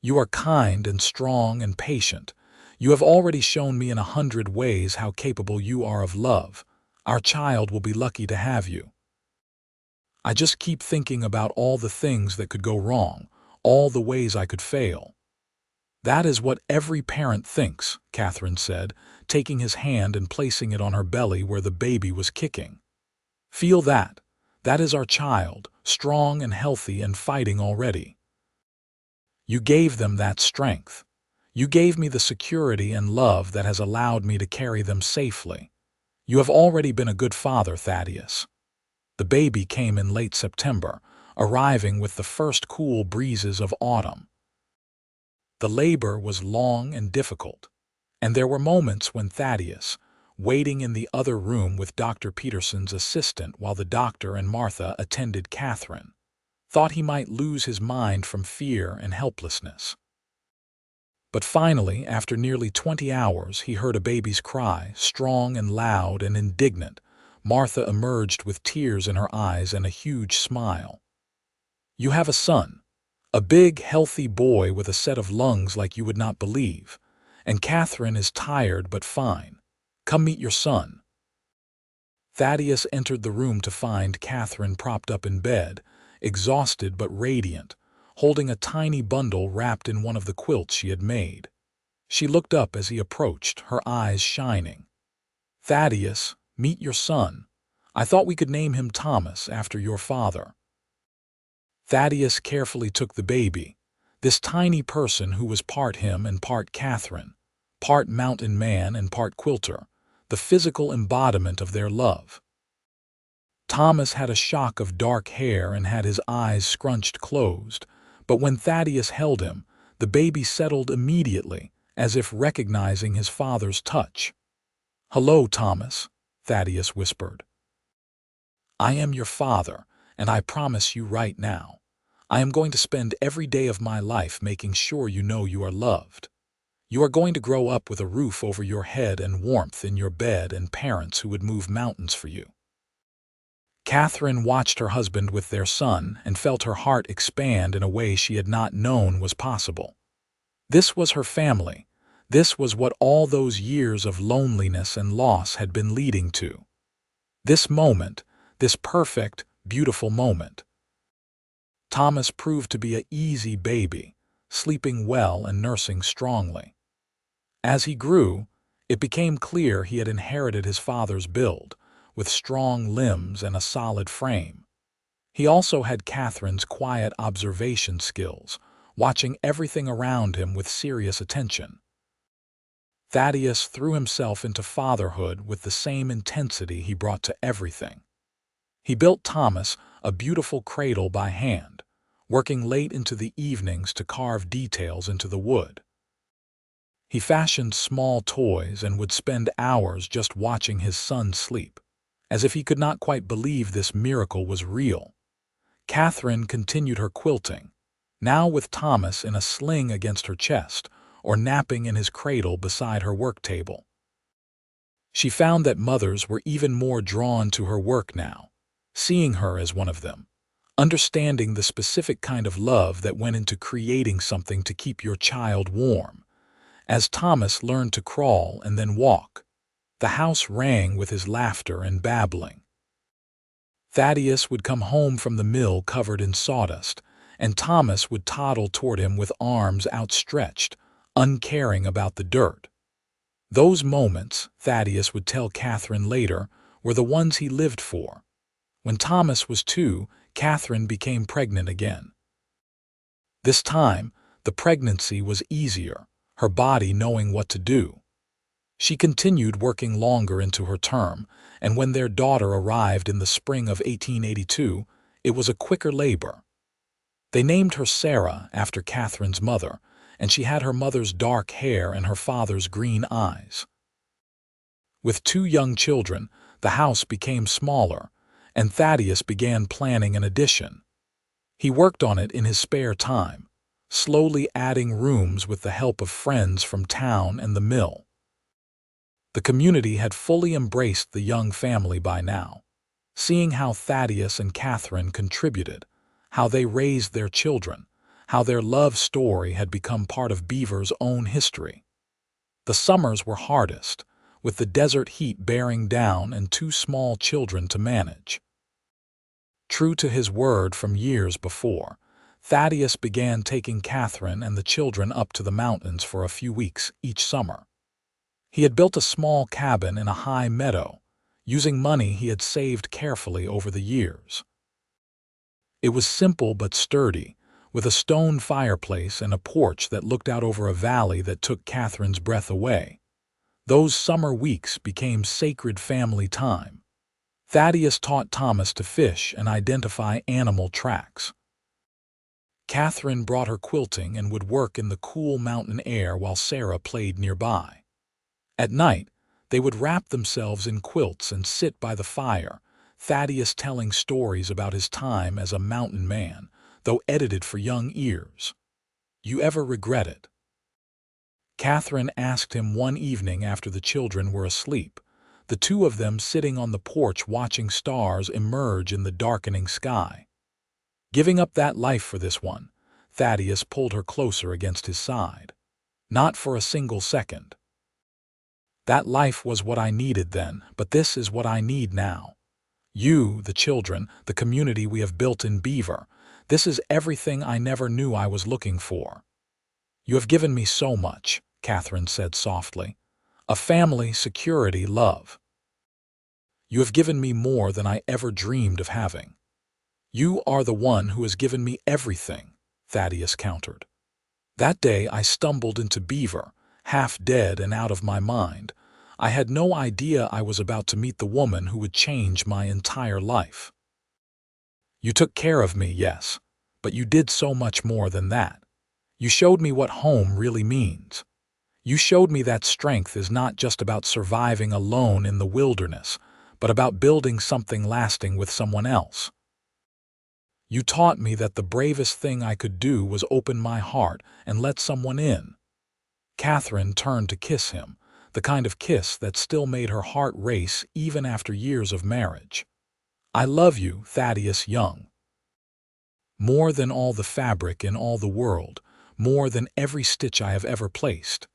"You are kind and strong and patient. You have already shown me in 100 ways how capable you are of love. Our child will be lucky to have you. I just keep thinking about all the things that could go wrong, all the ways I could fail." "That is what every parent thinks," Katherine said, taking his hand and placing it on her belly where the baby was kicking. "Feel that. That is our child, strong and healthy and fighting already. You gave them that strength. You gave me the security and love that has allowed me to carry them safely. You have already been a good father, Thaddeus." The baby came in late September, arriving with the first cool breezes of autumn. The labor was long and difficult, and there were moments when Thaddeus, waiting in the other room with Dr. Peterson's assistant while the doctor and Martha attended Katherine, thought he might lose his mind from fear and helplessness. But finally, after nearly 20 hours, he heard a baby's cry, strong and loud and indignant. Martha emerged with tears in her eyes and a huge smile. "You have a son, a big, healthy boy with a set of lungs like you would not believe, and Katherine is tired but fine. Come meet your son." Thaddeus entered the room to find Katherine propped up in bed, exhausted but radiant, holding a tiny bundle wrapped in one of the quilts she had made. She looked up as he approached, her eyes shining. "Thaddeus, meet your son. I thought we could name him Thomas after your father." Thaddeus carefully took the baby, this tiny person who was part him and part Katherine, part mountain man and part Quilter, the physical embodiment of their love. Thomas had a shock of dark hair and had his eyes scrunched closed, but when Thaddeus held him, the baby settled immediately, as if recognizing his father's touch. "Hello, Thomas," Thaddeus whispered. "I am your father, and I promise you right now, I am going to spend every day of my life making sure you know you are loved. You are going to grow up with a roof over your head and warmth in your bed and parents who would move mountains for you." Katherine watched her husband with their son and felt her heart expand in a way she had not known was possible. This was her family. This was what all those years of loneliness and loss had been leading to. This moment, this perfect, beautiful moment. Thomas proved to be an easy baby, sleeping well and nursing strongly. As he grew, it became clear he had inherited his father's build, with strong limbs and a solid frame. He also had Katherine's quiet observation skills, watching everything around him with serious attention. Thaddeus threw himself into fatherhood with the same intensity he brought to everything. He built Thomas a beautiful cradle by hand, working late into the evenings to carve details into the wood. He fashioned small toys and would spend hours just watching his son sleep, as if he could not quite believe this miracle was real. Katherine continued her quilting, now with Thomas in a sling against her chest or napping in his cradle beside her work table. She found that mothers were even more drawn to her work now, seeing her as one of them, understanding the specific kind of love that went into creating something to keep your child warm. As Thomas learned to crawl and then walk, the house rang with his laughter and babbling. Thaddeus would come home from the mill covered in sawdust, and Thomas would toddle toward him with arms outstretched, uncaring about the dirt. Those moments, Thaddeus would tell Katherine later, were the ones he lived for. When Thomas was 2, Katherine became pregnant again. This time, the pregnancy was easier, her body knowing what to do. She continued working longer into her term, and when their daughter arrived in the spring of 1882, it was a quicker labor. They named her Sarah after Katherine's mother, and she had her mother's dark hair and her father's green eyes. With 2 young children, the house became smaller, and Thaddeus began planning an addition. He worked on it in his spare time, slowly adding rooms with the help of friends from town and the mill. The community had fully embraced the Young family by now, seeing how Thaddeus and Katherine contributed, how they raised their children, how their love story had become part of Beaver's own history. The summers were hardest, with the desert heat bearing down and 2 small children to manage. True to his word from years before, Thaddeus began taking Katherine and the children up to the mountains for a few weeks each summer. He had built a small cabin in a high meadow, using money he had saved carefully over the years. It was simple but sturdy, with a stone fireplace and a porch that looked out over a valley that took Katherine's breath away. Those summer weeks became sacred family time. Thaddeus taught Thomas to fish and identify animal tracks. Katherine brought her quilting and would work in the cool mountain air while Sarah played nearby. At night, they would wrap themselves in quilts and sit by the fire, Thaddeus telling stories about his time as a mountain man, though edited for young ears. "You ever regret it?" Katherine asked him one evening after the children were asleep, the 2 of them sitting on the porch watching stars emerge in the darkening sky. "Giving up that life for this one," Thaddeus pulled her closer against his side. "Not for a single second. That life was what I needed then, but this is what I need now. You, the children, the community we have built in Beaver, this is everything I never knew I was looking for." "You have given me so much," Katherine said softly. "A family, security, love. You have given me more than I ever dreamed of having." "You are the one who has given me everything," Thaddeus countered. "That day I stumbled into Beaver, half dead and out of my mind. I had no idea I was about to meet the woman who would change my entire life. You took care of me, yes, but you did so much more than that. You showed me what home really means. You showed me that strength is not just about surviving alone in the wilderness, but about building something lasting with someone else. You taught me that the bravest thing I could do was open my heart and let someone in." Katherine turned to kiss him, the kind of kiss that still made her heart race even after years of marriage. "I love you, Thaddeus Young. More than all the fabric in all the world, more than every stitch I have ever placed.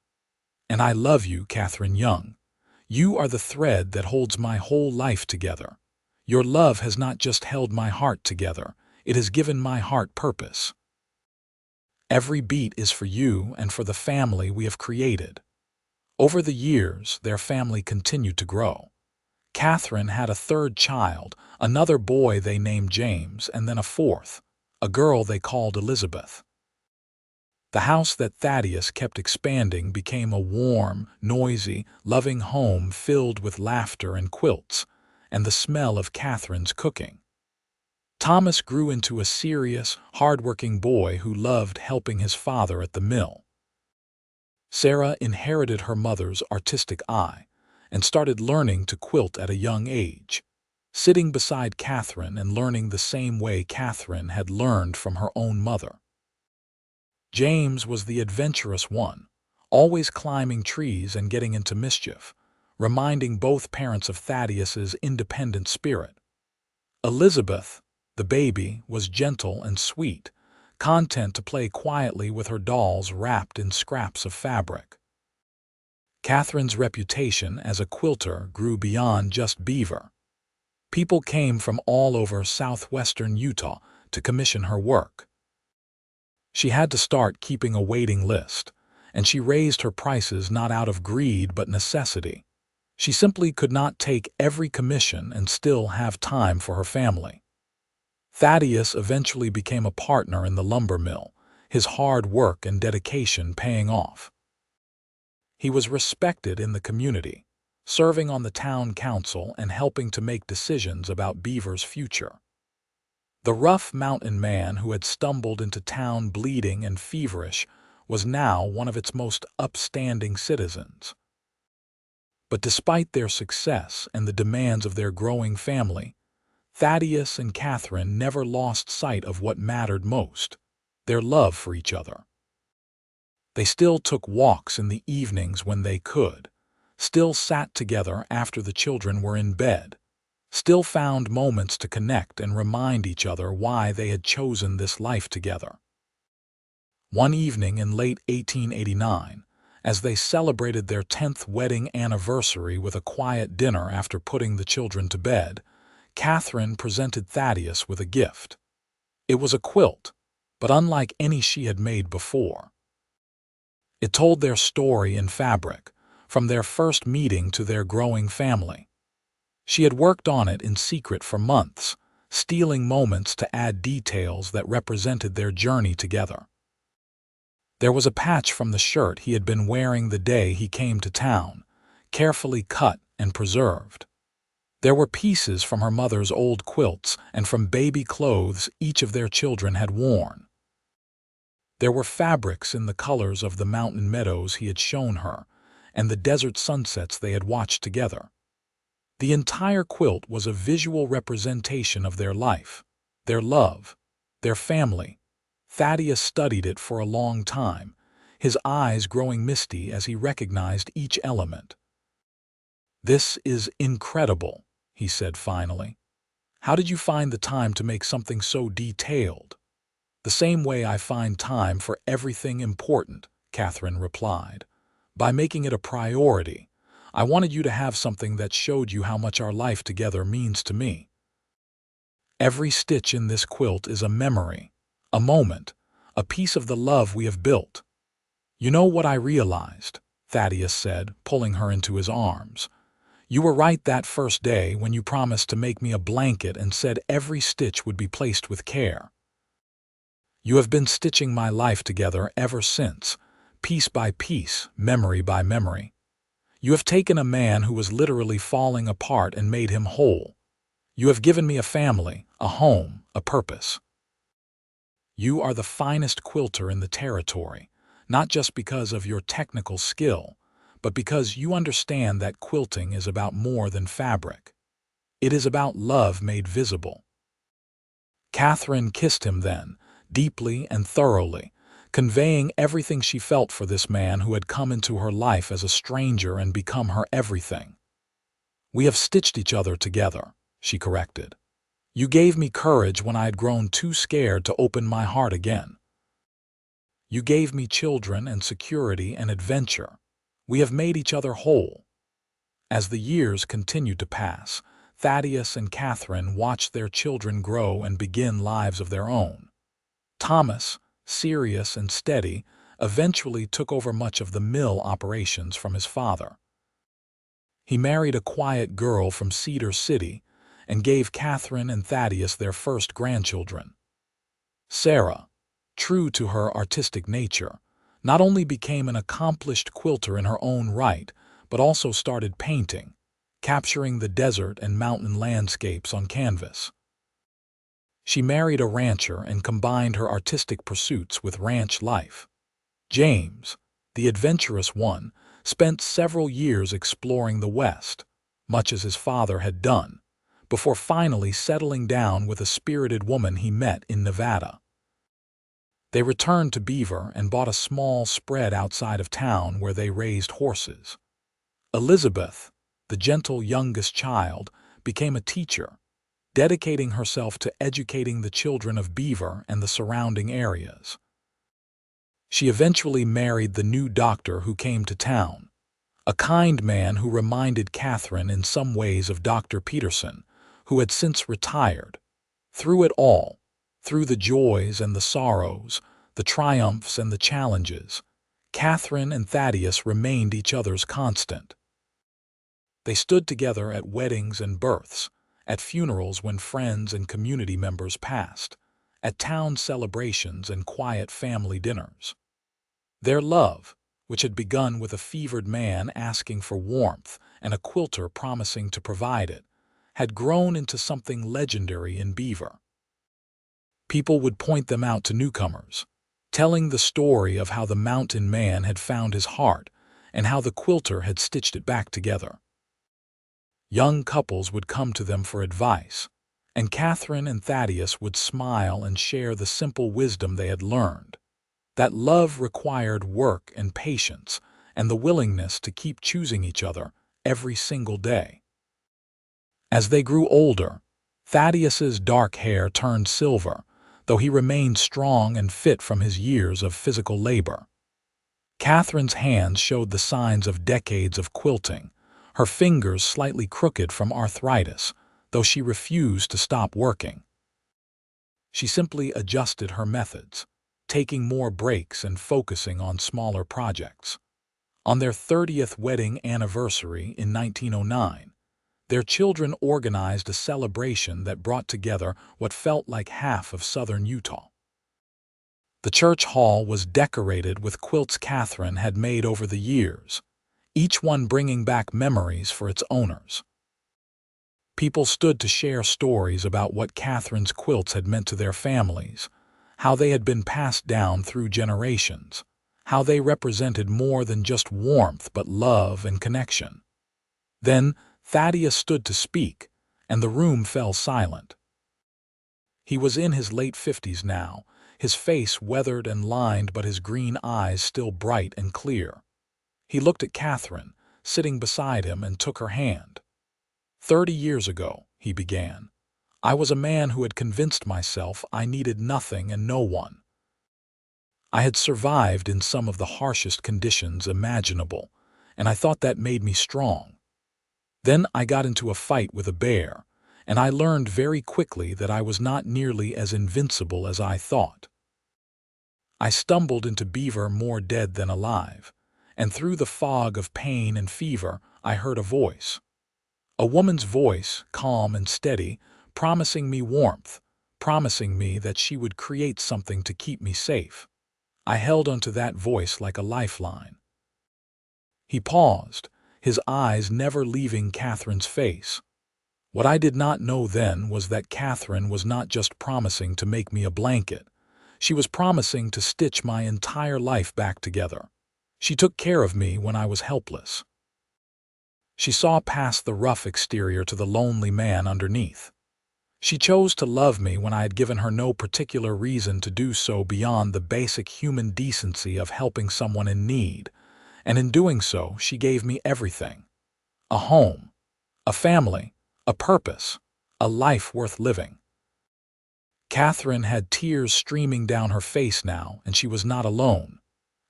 And I love you, Katherine Young. You are the thread that holds my whole life together. Your love has not just held my heart together, it has given my heart purpose. Every beat is for you and for the family we have created." Over the years, their family continued to grow. Katherine had a 3rd child, another boy they named James, and then a 4th, a girl they called Elizabeth. The house that Thaddeus kept expanding became a warm, noisy, loving home filled with laughter and quilts, and the smell of Katherine's cooking. Thomas grew into a serious, hard-working boy who loved helping his father at the mill. Sarah inherited her mother's artistic eye and started learning to quilt at a young age, sitting beside Katherine and learning the same way Katherine had learned from her own mother. James was the adventurous one, always climbing trees and getting into mischief, reminding both parents of Thaddeus's independent spirit. Elizabeth, the baby, was gentle and sweet, content to play quietly with her dolls wrapped in scraps of fabric. Katherine's reputation as a quilter grew beyond just Beaver. People came from all over southwestern Utah to commission her work. She had to start keeping a waiting list, and she raised her prices not out of greed but necessity. She simply could not take every commission and still have time for her family. Thaddeus eventually became a partner in the lumber mill, his hard work and dedication paying off. He was respected in the community, serving on the town council and helping to make decisions about Beaver's future. The rough mountain man who had stumbled into town bleeding and feverish was now one of its most upstanding citizens. But despite their success and the demands of their growing family, Thaddeus and Katherine never lost sight of what mattered most: their love for each other. They still took walks in the evenings when they could, still sat together after the children were in bed, still found moments to connect and remind each other why they had chosen this life together. One evening in late 1889, as they celebrated their 10th wedding anniversary with a quiet dinner after putting the children to bed, Katherine presented Thaddeus with a gift. It was a quilt, but unlike any she had made before. It told their story in fabric, from their first meeting to their growing family. She had worked on it in secret for months, stealing moments to add details that represented their journey together. There was a patch from the shirt he had been wearing the day he came to town, carefully cut and preserved. There were pieces from her mother's old quilts and from baby clothes each of their children had worn. There were fabrics in the colors of the mountain meadows he had shown her and the desert sunsets they had watched together. The entire quilt was a visual representation of their life, their love, their family. Thaddeus studied it for a long time, his eyes growing misty as he recognized each element. "This is incredible," he said finally. "How did you find the time to make something so detailed?" "The same way I find time for everything important," Katherine replied. "By making it a priority. I wanted you to have something that showed you how much our life together means to me. Every stitch in this quilt is a memory, a moment, a piece of the love we have built." "You know what I realized," Thaddeus said, pulling her into his arms. "You were right that first day when you promised to make me a blanket and said every stitch would be placed with care. You have been stitching my life together ever since, piece by piece, memory by memory. You have taken a man who was literally falling apart and made him whole. You have given me a family, a home, a purpose. You are the finest quilter in the territory, not just because of your technical skill, but because you understand that quilting is about more than fabric. It is about love made visible." Katherine kissed him then, deeply and thoroughly, conveying everything she felt for this man who had come into her life as a stranger and become her everything. "We have stitched each other together," she corrected. "You gave me courage when I had grown too scared to open my heart again. You gave me children and security and adventure. We have made each other whole." As the years continued to pass, Thaddeus and Katherine watched their children grow and begin lives of their own. Thomas, serious and steady, eventually took over much of the mill operations from his father. He married a quiet girl from Cedar City and gave Katherine and Thaddeus their first grandchildren. Sarah, true to her artistic nature, not only became an accomplished quilter in her own right, but also started painting, capturing the desert and mountain landscapes on canvas. She married a rancher and combined her artistic pursuits with ranch life. James, the adventurous one, spent several years exploring the West, much as his father had done, before finally settling down with a spirited woman he met in Nevada. They returned to Beaver and bought a small spread outside of town where they raised horses. Elizabeth, the gentle youngest child, became a teacher, dedicating herself to educating the children of Beaver and the surrounding areas. She eventually married the new doctor who came to town, a kind man who reminded Katherine in some ways of Dr. Peterson, who had since retired. Through it all, through the joys and the sorrows, the triumphs and the challenges, Katherine and Thaddeus remained each other's constant. They stood together at weddings and births, at funerals when friends and community members passed, at town celebrations and quiet family dinners. Their love, which had begun with a fevered man asking for warmth and a quilter promising to provide it, had grown into something legendary in Beaver. People would point them out to newcomers, telling the story of how the mountain man had found his heart and how the quilter had stitched it back together. Young couples would come to them for advice, and Katherine and Thaddeus would smile and share the simple wisdom they had learned, that love required work and patience and the willingness to keep choosing each other every single day. As they grew older, Thaddeus's dark hair turned silver, though he remained strong and fit from his years of physical labor. Katherine's hands showed the signs of decades of quilting, her fingers slightly crooked from arthritis, though she refused to stop working. She simply adjusted her methods, taking more breaks and focusing on smaller projects. On their 30th wedding anniversary in 1909, their children organized a celebration that brought together what felt like half of southern Utah. The church hall was decorated with quilts Katherine had made over the years, each one bringing back memories for its owners. People stood to share stories about what Katherine's quilts had meant to their families, how they had been passed down through generations, how they represented more than just warmth but love and connection. Then Thaddeus stood to speak, and the room fell silent. He was in his late 50s now, his face weathered and lined but his green eyes still bright and clear. He looked at Katherine, sitting beside him, and took her hand. 30 years ago, he began, I was a man who had convinced myself I needed nothing and no one. I had survived in some of the harshest conditions imaginable, and I thought that made me strong. Then I got into a fight with a bear, and I learned very quickly that I was not nearly as invincible as I thought. I stumbled into Beaver more dead than alive, and through the fog of pain and fever I heard a voice. A woman's voice, calm and steady, promising me warmth, promising me that she would create something to keep me safe. I held onto that voice like a lifeline. He paused, his eyes never leaving Katherine's face. What I did not know then was that Katherine was not just promising to make me a blanket. She was promising to stitch my entire life back together. She took care of me when I was helpless. She saw past the rough exterior to the lonely man underneath. She chose to love me when I had given her no particular reason to do so beyond the basic human decency of helping someone in need, and in doing so she gave me everything. A home, a family, a purpose, a life worth living. Katherine had tears streaming down her face now, and she was not alone.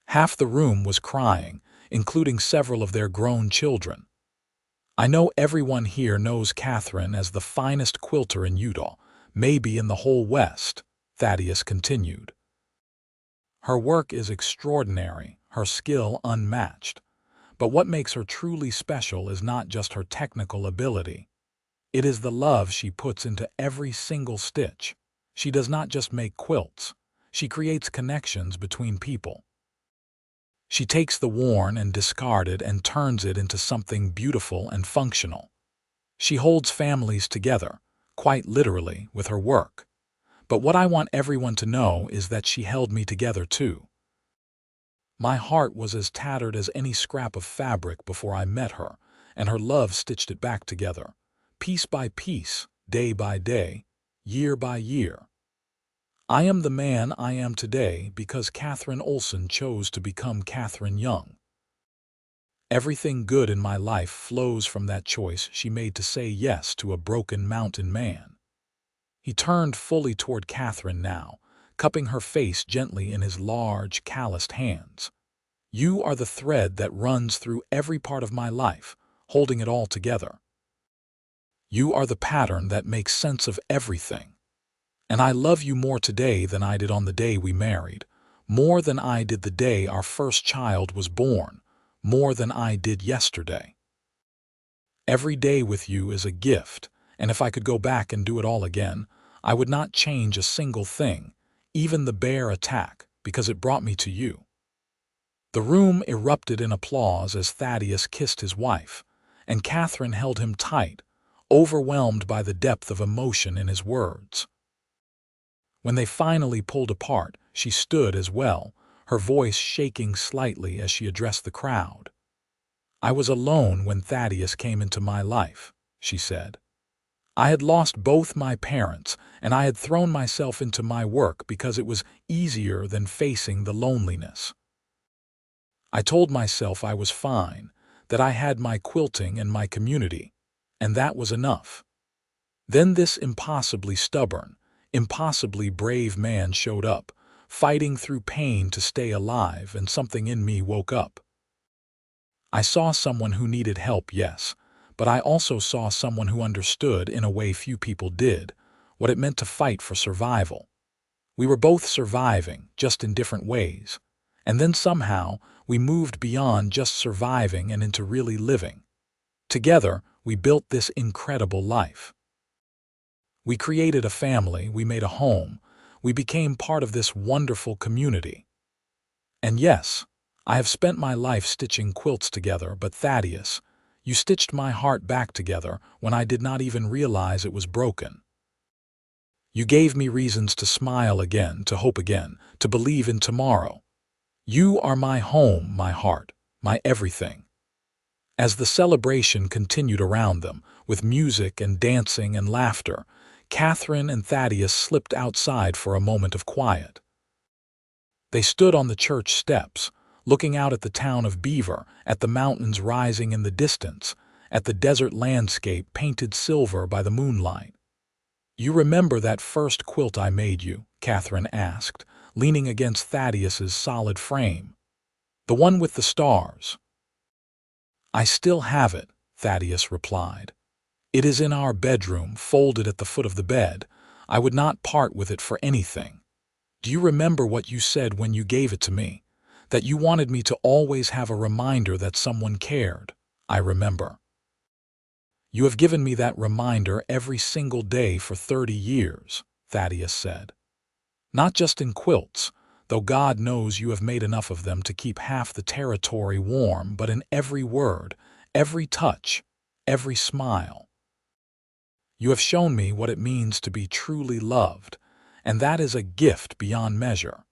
Half the room was crying, including several of their grown children. I know everyone here knows Katherine as the finest quilter in Utah, maybe in the whole West, Thaddeus continued. Her work is extraordinary, her skill unmatched. But what makes her truly special is not just her technical ability. It is the love she puts into every single stitch. She does not just make quilts. She creates connections between people. She takes the worn and discarded and turns it into something beautiful and functional. She holds families together, quite literally, with her work. But what I want everyone to know is that she held me together too. My heart was as tattered as any scrap of fabric before I met her, and her love stitched it back together, piece by piece, day by day, year by year. I am the man I am today because Katherine Olsen chose to become Katherine Young. Everything good in my life flows from that choice she made to say yes to a broken mountain man. He turned fully toward Katherine now, cupping her face gently in his large, calloused hands. You are the thread that runs through every part of my life, holding it all together. You are the pattern that makes sense of everything. And I love you more today than I did on the day we married, more than I did the day our first child was born, more than I did yesterday. Every day with you is a gift, and if I could go back and do it all again, I would not change a single thing, even the bear attack, because it brought me to you." The room erupted in applause as Thaddeus kissed his wife, and Katherine held him tight, overwhelmed by the depth of emotion in his words. When they finally pulled apart, she stood as well, her voice shaking slightly as she addressed the crowd. "I was alone when Thaddeus came into my life," she said. "I had lost both my parents, and I had thrown myself into my work because it was easier than facing the loneliness. I told myself I was fine, that I had my quilting and my community, and that was enough. Then this impossibly stubborn, impossibly brave man showed up, fighting through pain to stay alive, and something in me woke up. I saw someone who needed help, yes, but I also saw someone who understood, in a way few people did, what it meant to fight for survival. We were both surviving, just in different ways. And then somehow, we moved beyond just surviving and into really living. Together, we built this incredible life. We created a family, we made a home, we became part of this wonderful community. And yes, I have spent my life stitching quilts together, but Thaddeus, you stitched my heart back together when I did not even realize it was broken. You gave me reasons to smile again, to hope again, to believe in tomorrow. You are my home, my heart, my everything." As the celebration continued around them, with music and dancing and laughter, Katherine and Thaddeus slipped outside for a moment of quiet. They stood on the church steps, looking out at the town of Beaver, at the mountains rising in the distance, at the desert landscape painted silver by the moonlight. "You remember that first quilt I made you?" Katherine asked, leaning against Thaddeus's solid frame. "The one with the stars." "I still have it," Thaddeus replied. "It is in our bedroom, folded at the foot of the bed. I would not part with it for anything. Do you remember what you said when you gave it to me? That you wanted me to always have a reminder that someone cared. I remember. You have given me that reminder every single day for 30 years, Thaddeus said. Not just in quilts, though God knows you have made enough of them to keep half the territory warm, but in every word, every touch, every smile. You have shown me what it means to be truly loved, and that is a gift beyond measure."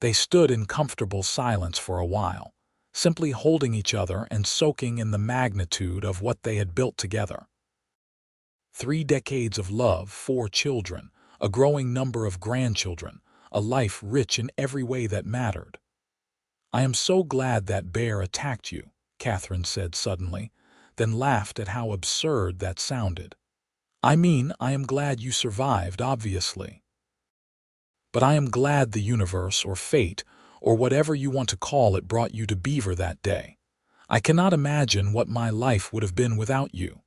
They stood in comfortable silence for a while, simply holding each other and soaking in the magnitude of what they had built together. 3 decades of love, 4 children, a growing number of grandchildren, a life rich in every way that mattered. "I am so glad that bear attacked you," Katherine said suddenly, then laughed at how absurd that sounded. "I mean, I am glad you survived, obviously. But I am glad the universe or fate, or whatever you want to call it, brought you to Beaver that day. I cannot imagine what my life would have been without you."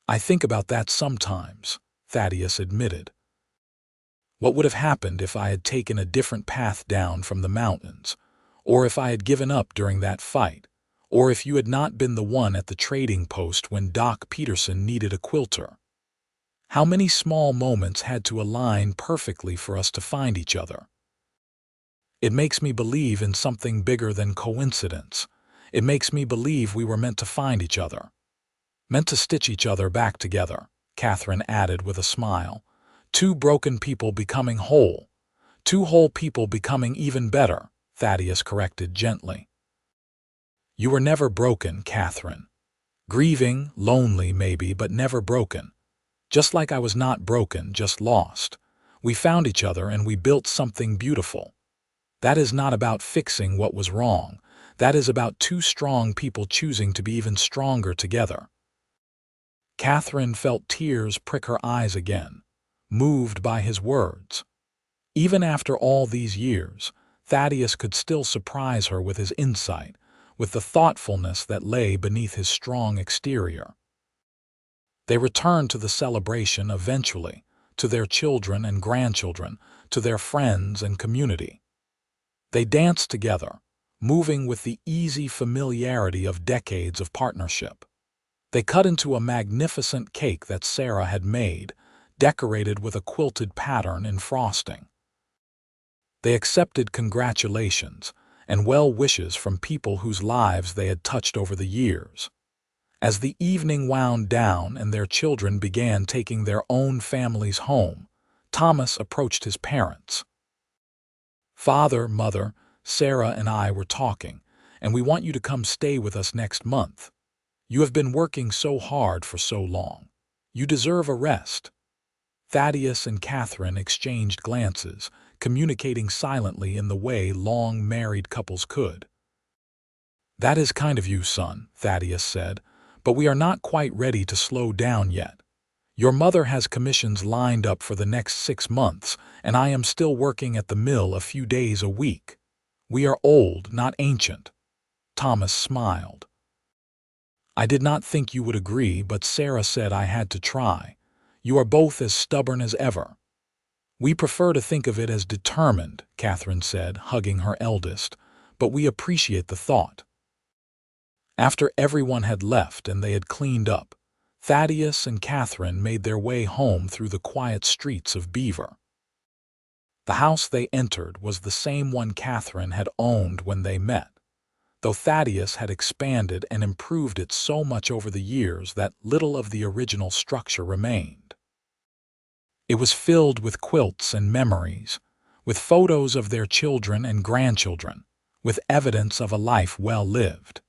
"I think about that sometimes," Thaddeus admitted. "What would have happened if I had taken a different path down from the mountains, or if I had given up during that fight, or if you had not been the one at the trading post when Doc Peterson needed a quilter? How many small moments had to align perfectly for us to find each other? It makes me believe in something bigger than coincidence. It makes me believe we were meant to find each other. Meant to stitch each other back together," Katherine added with a smile. "2 broken people becoming whole. 2 whole people becoming even better," Thaddeus corrected gently. "You were never broken, Katherine. Grieving, lonely maybe, but never broken. Just like I was not broken, just lost. We found each other and we built something beautiful. That is not about fixing what was wrong. That is about 2 strong people choosing to be even stronger together." Katherine felt tears prick her eyes again, moved by his words. Even after all these years, Thaddeus could still surprise her with his insight, with the thoughtfulness that lay beneath his strong exterior. They returned to the celebration eventually, to their children and grandchildren, to their friends and community. They danced together, moving with the easy familiarity of decades of partnership. They cut into a magnificent cake that Sarah had made, decorated with a quilted pattern in frosting. They accepted congratulations and well wishes from people whose lives they had touched over the years. As the evening wound down and their children began taking their own families home, Thomas approached his parents. "Father, Mother, Sarah and I were talking, and we want you to come stay with us next month. You have been working so hard for so long. You deserve a rest." Thaddeus and Katherine exchanged glances, communicating silently in the way long married couples could. "That is kind of you, son," Thaddeus said, "but we are not quite ready to slow down yet. Your mother has commissions lined up for the next 6 months, and I am still working at the mill a few days a week. We are old, not ancient." Thomas smiled. "I did not think you would agree, but Sarah said I had to try. You are both as stubborn as ever." "We prefer to think of it as determined," Katherine said, hugging her eldest, "but we appreciate the thought." After everyone had left and they had cleaned up, Thaddeus and Katherine made their way home through the quiet streets of Beaver. The house they entered was the same one Katherine had owned when they met, though Thaddeus had expanded and improved it so much over the years that little of the original structure remained. It was filled with quilts and memories, with photos of their children and grandchildren, with evidence of a life well lived.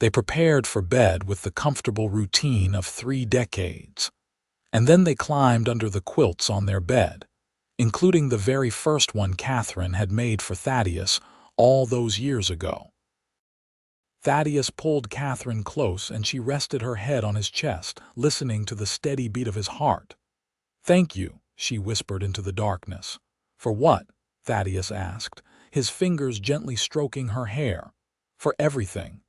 They prepared for bed with the comfortable routine of 3 decades, and then they climbed under the quilts on their bed, including the very first one Katherine had made for Thaddeus all those years ago. Thaddeus pulled Katherine close and she rested her head on his chest, listening to the steady beat of his heart. "Thank you," she whispered into the darkness. "For what?" Thaddeus asked, his fingers gently stroking her hair. "For everything.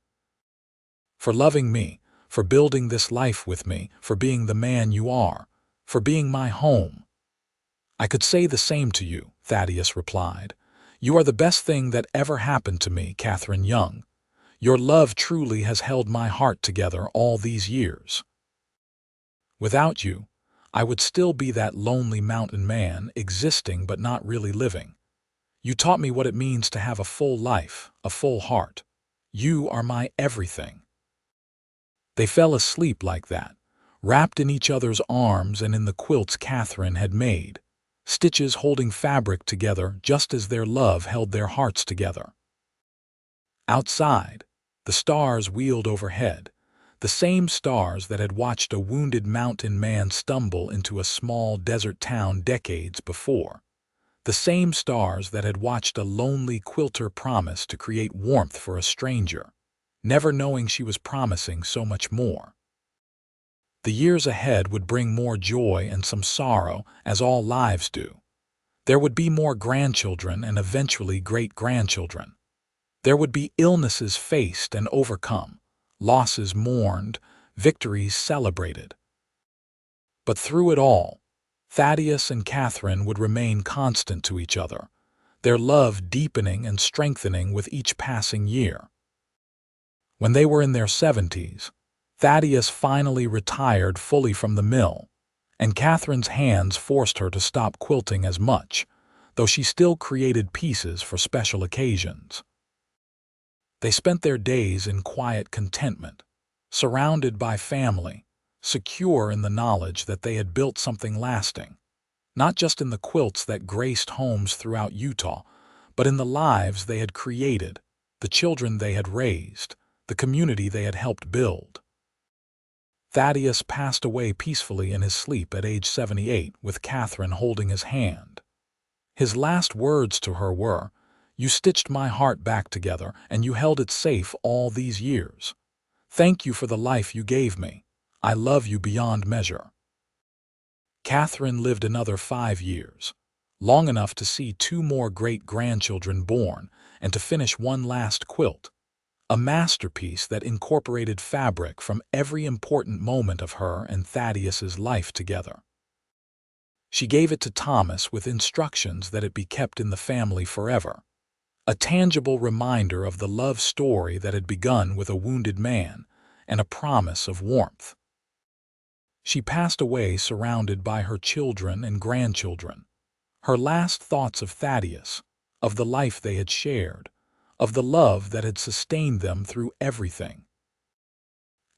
For loving me, for building this life with me, for being the man you are, for being my home." "I could say the same to you," Thaddeus replied. "You are the best thing that ever happened to me, Katherine Young. Your love truly has held my heart together all these years. Without you, I would still be that lonely mountain man, existing but not really living. You taught me what it means to have a full life, a full heart. You are my everything." They fell asleep like that, wrapped in each other's arms and in the quilts Katherine had made, stitches holding fabric together just as their love held their hearts together. Outside, the stars wheeled overhead, the same stars that had watched a wounded mountain man stumble into a small desert town decades before, the same stars that had watched a lonely quilter promise to create warmth for a stranger, never knowing she was promising so much more. The years ahead would bring more joy and some sorrow, as all lives do. There would be more grandchildren and eventually great-grandchildren. There would be illnesses faced and overcome, losses mourned, victories celebrated. But through it all, Thaddeus and Katherine would remain constant to each other, their love deepening and strengthening with each passing year. When they were in their 70s, Thaddeus finally retired fully from the mill, and Katherine's hands forced her to stop quilting as much, though she still created pieces for special occasions. They spent their days in quiet contentment, surrounded by family, secure in the knowledge that they had built something lasting, not just in the quilts that graced homes throughout Utah, but in the lives they had created, the children they had raised, the community they had helped build. Thaddeus passed away peacefully in his sleep at age 78, with Katherine holding his hand. His last words to her were, "You stitched my heart back together, and you held it safe all these years. Thank you for the life you gave me. I love you beyond measure." Katherine lived another 5 years, long enough to see 2 more great-grandchildren born and to finish one last quilt, a masterpiece that incorporated fabric from every important moment of her and Thaddeus's life together. She gave it to Thomas with instructions that it be kept in the family forever, a tangible reminder of the love story that had begun with a wounded man and a promise of warmth. She passed away surrounded by her children and grandchildren, her last thoughts of Thaddeus, of the life they had shared, of the love that had sustained them through everything.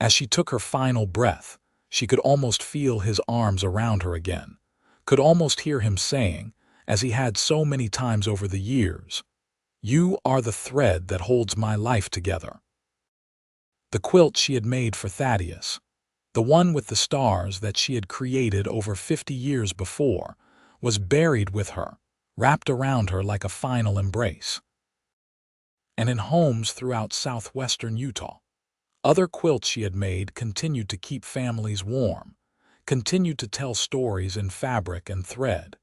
As she took her final breath, she could almost feel his arms around her again, could almost hear him saying, as he had so many times over the years, "You are the thread that holds my life together." The quilt she had made for Thaddeus, the one with the stars that she had created over 50 years before, was buried with her, wrapped around her like a final embrace. And in homes throughout southwestern Utah, other quilts she had made continued to keep families warm, continued to tell stories in fabric and thread,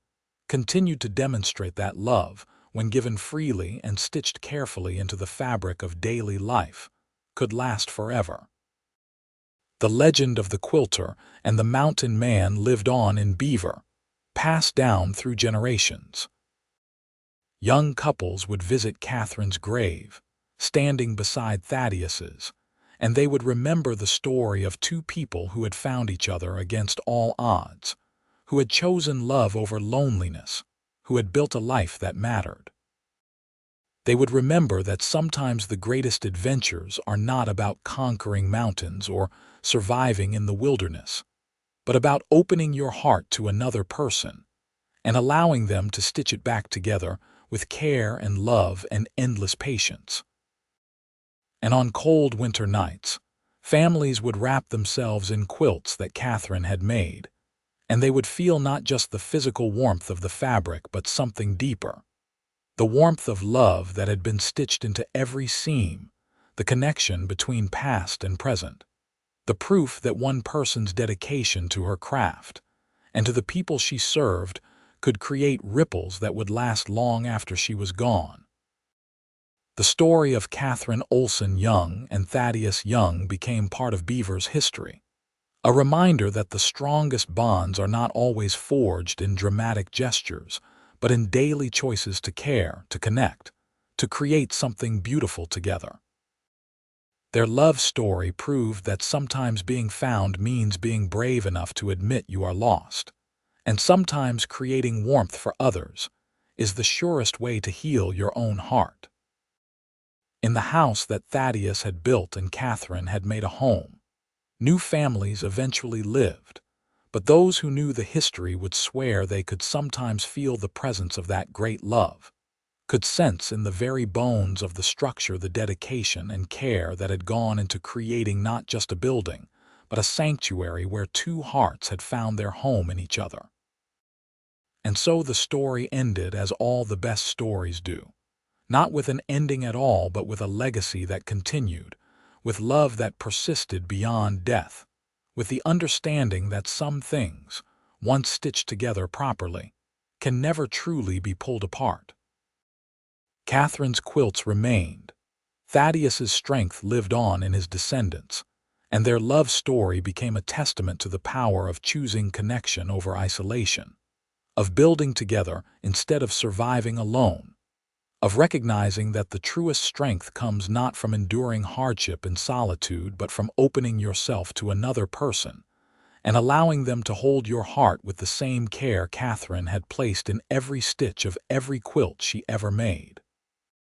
continued to demonstrate that love, when given freely and stitched carefully into the fabric of daily life, could last forever. The legend of the quilter and the mountain man lived on in Beaver, passed down through generations. Young couples would visit Katherine's grave, standing beside Thaddeus's, and they would remember the story of two people who had found each other against all odds, who had chosen love over loneliness, who had built a life that mattered. They would remember that sometimes the greatest adventures are not about conquering mountains or surviving in the wilderness, but about opening your heart to another person and allowing them to stitch it back together with care and love and endless patience. And on cold winter nights, families would wrap themselves in quilts that Katherine had made, and they would feel not just the physical warmth of the fabric but something deeper, the warmth of love that had been stitched into every seam, the connection between past and present, the proof that one person's dedication to her craft and to the people she served could create ripples that would last long after she was gone. The story of Katherine Olsen Young and Thaddeus Young became part of Beaver's history, a reminder that the strongest bonds are not always forged in dramatic gestures, but in daily choices to care, to connect, to create something beautiful together. Their love story proved that sometimes being found means being brave enough to admit you are lost, and sometimes creating warmth for others is the surest way to heal your own heart. In the house that Thaddeus had built and Katherine had made a home, new families eventually lived, but those who knew the history would swear they could sometimes feel the presence of that great love, could sense in the very bones of the structure the dedication and care that had gone into creating not just a building, but a sanctuary where two hearts had found their home in each other. And so the story ended as all the best stories do, not with an ending at all, but with a legacy that continued, with love that persisted beyond death, with the understanding that some things, once stitched together properly, can never truly be pulled apart. Katherine's quilts remained, Thaddeus's strength lived on in his descendants, and their love story became a testament to the power of choosing connection over isolation, of building together instead of surviving alone, of recognizing that the truest strength comes not from enduring hardship in solitude but from opening yourself to another person and allowing them to hold your heart with the same care Katherine had placed in every stitch of every quilt she ever made.